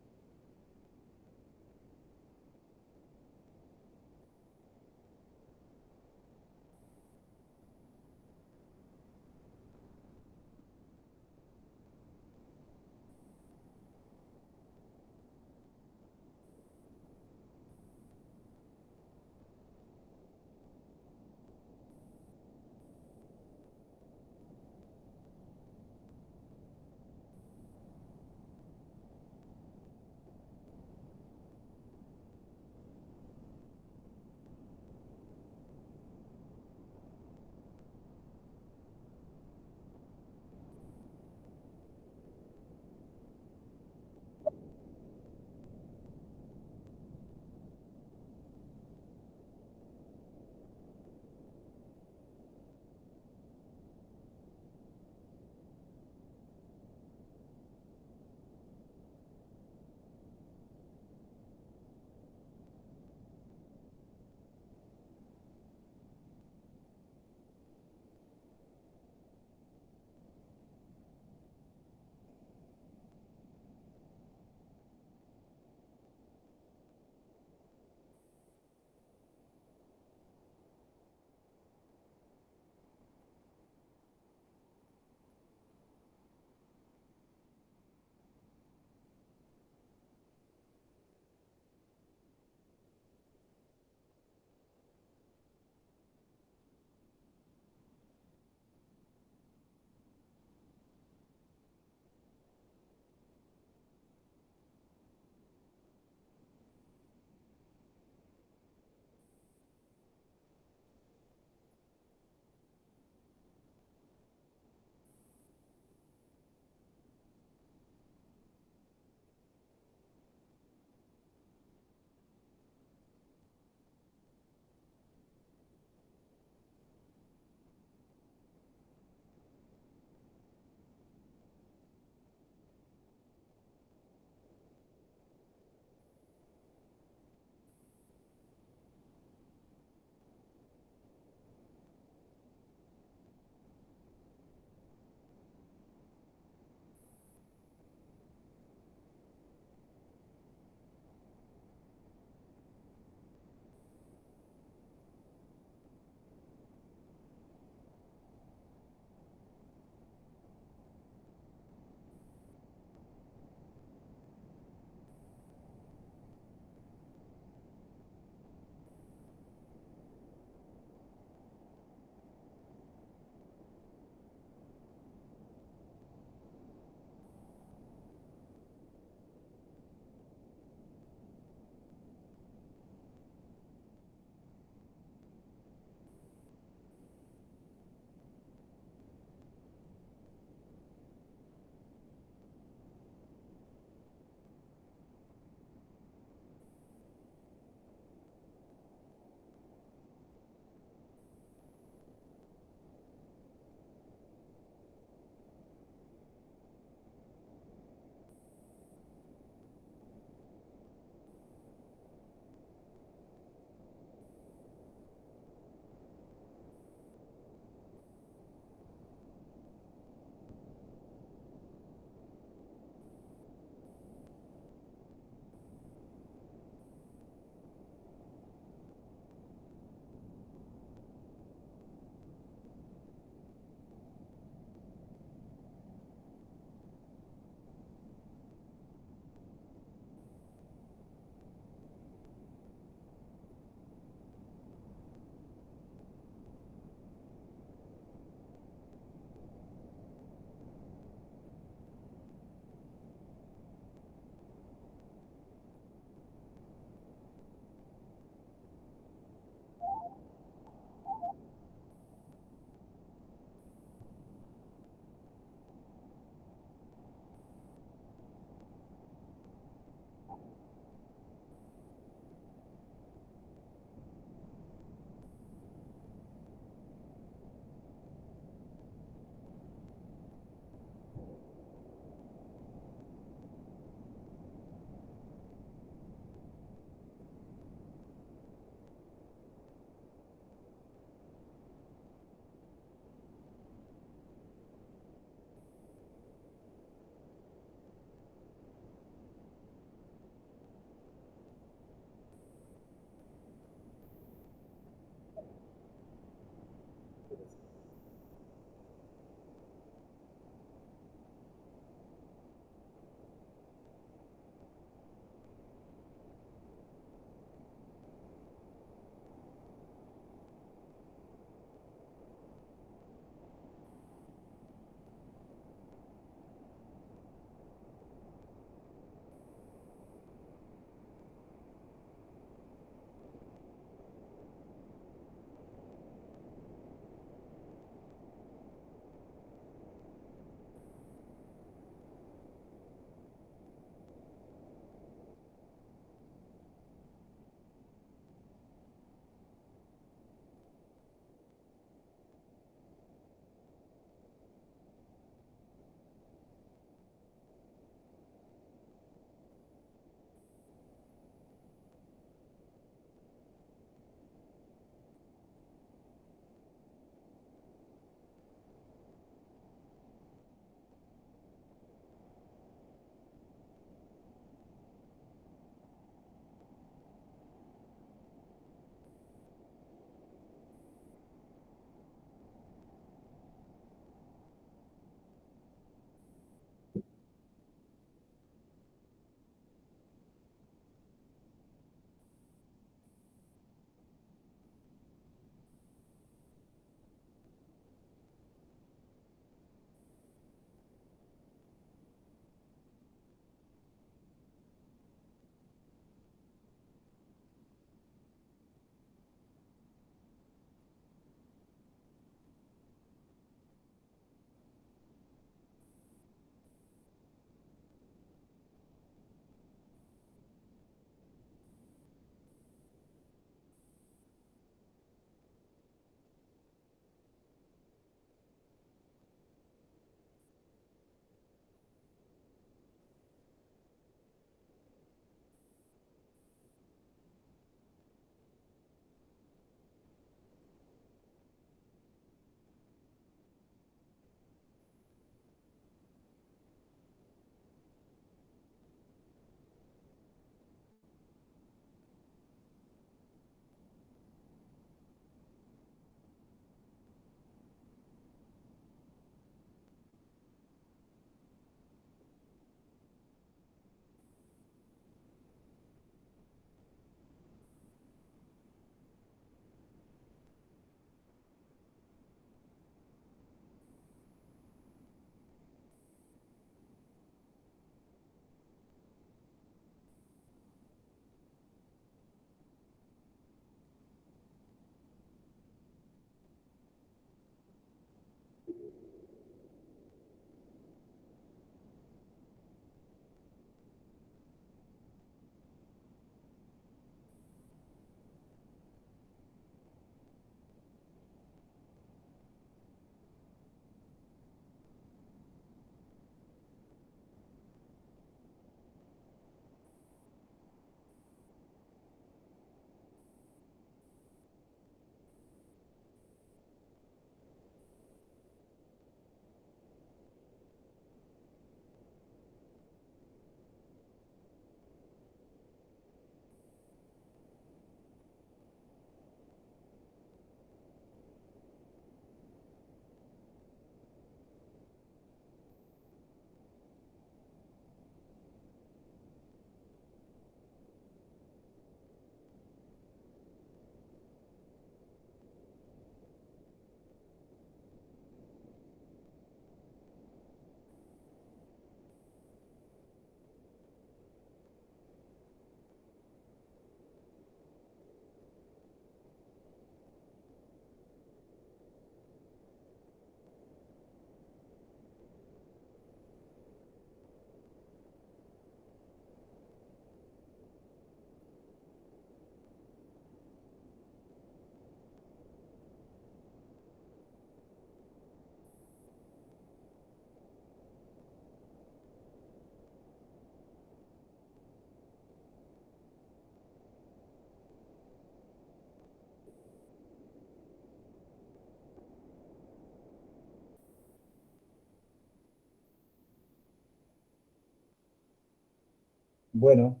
[SPEAKER 1] Bueno,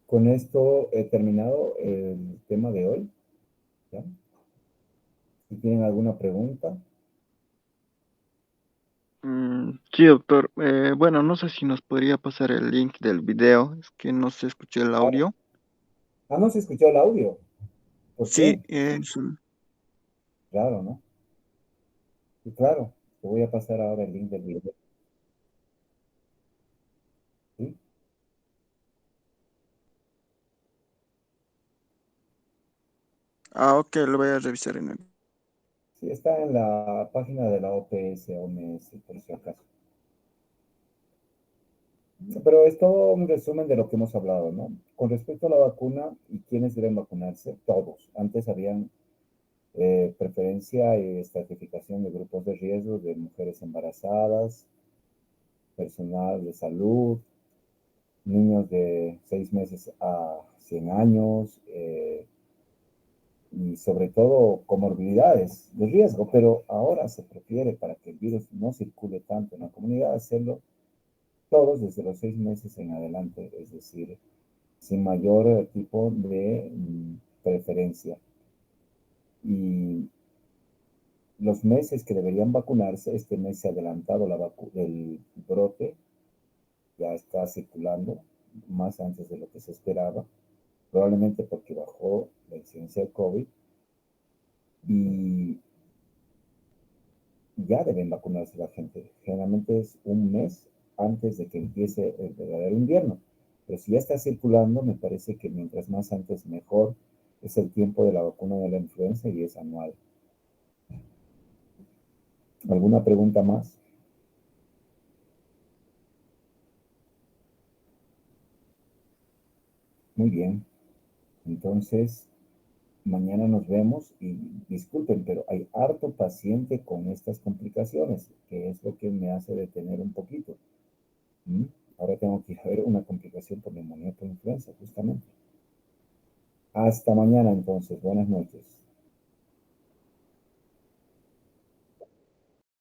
[SPEAKER 1] con esto he terminado el tema de hoy. ¿Ya? Si tienen alguna pregunta.
[SPEAKER 3] Sí, doctor. Bueno, no sé si nos podría pasar el link del video. Es que no se escuchó el
[SPEAKER 1] Claro.
[SPEAKER 3] audio.
[SPEAKER 1] Ah, no se escuchó el audio. ¿Por
[SPEAKER 3] Sí,
[SPEAKER 1] qué? Claro, ¿no? Sí, claro. Te voy a pasar ahora el link del video. ¿Sí?
[SPEAKER 3] ok, lo voy a revisar en el...
[SPEAKER 1] Sí, está en la página de la OPS, OMS, por si acaso. Pero es todo un resumen de lo que hemos hablado, ¿no? Con respecto a la vacuna y quiénes deben vacunarse, todos. Antes habían preferencia y estratificación de grupos de riesgo, de mujeres embarazadas, personal de salud, niños de 6 meses a 100 años, y sobre todo comorbilidades de riesgo, pero ahora se prefiere para que el virus no circule tanto en la comunidad hacerlo todos desde los 6 meses en adelante, es decir, sin mayor tipo de preferencia. Y los meses que deberían vacunarse, este mes se ha adelantado el brote, ya está circulando más antes de lo que se esperaba, probablemente porque bajó la incidencia de COVID y ya deben vacunarse la gente. Generalmente es un mes antes de que empiece el verdadero invierno. Pero si ya está circulando, me parece que mientras más antes mejor. Es el tiempo de la vacuna de la influenza y es anual. ¿Alguna pregunta más? Muy bien. Entonces, mañana nos vemos y disculpen, pero hay harto paciente con estas complicaciones, que es lo que me hace detener un poquito. ¿Mm? Ahora tengo que ir a ver una complicación por neumonía por influenza, justamente. Hasta mañana entonces. Buenas noches.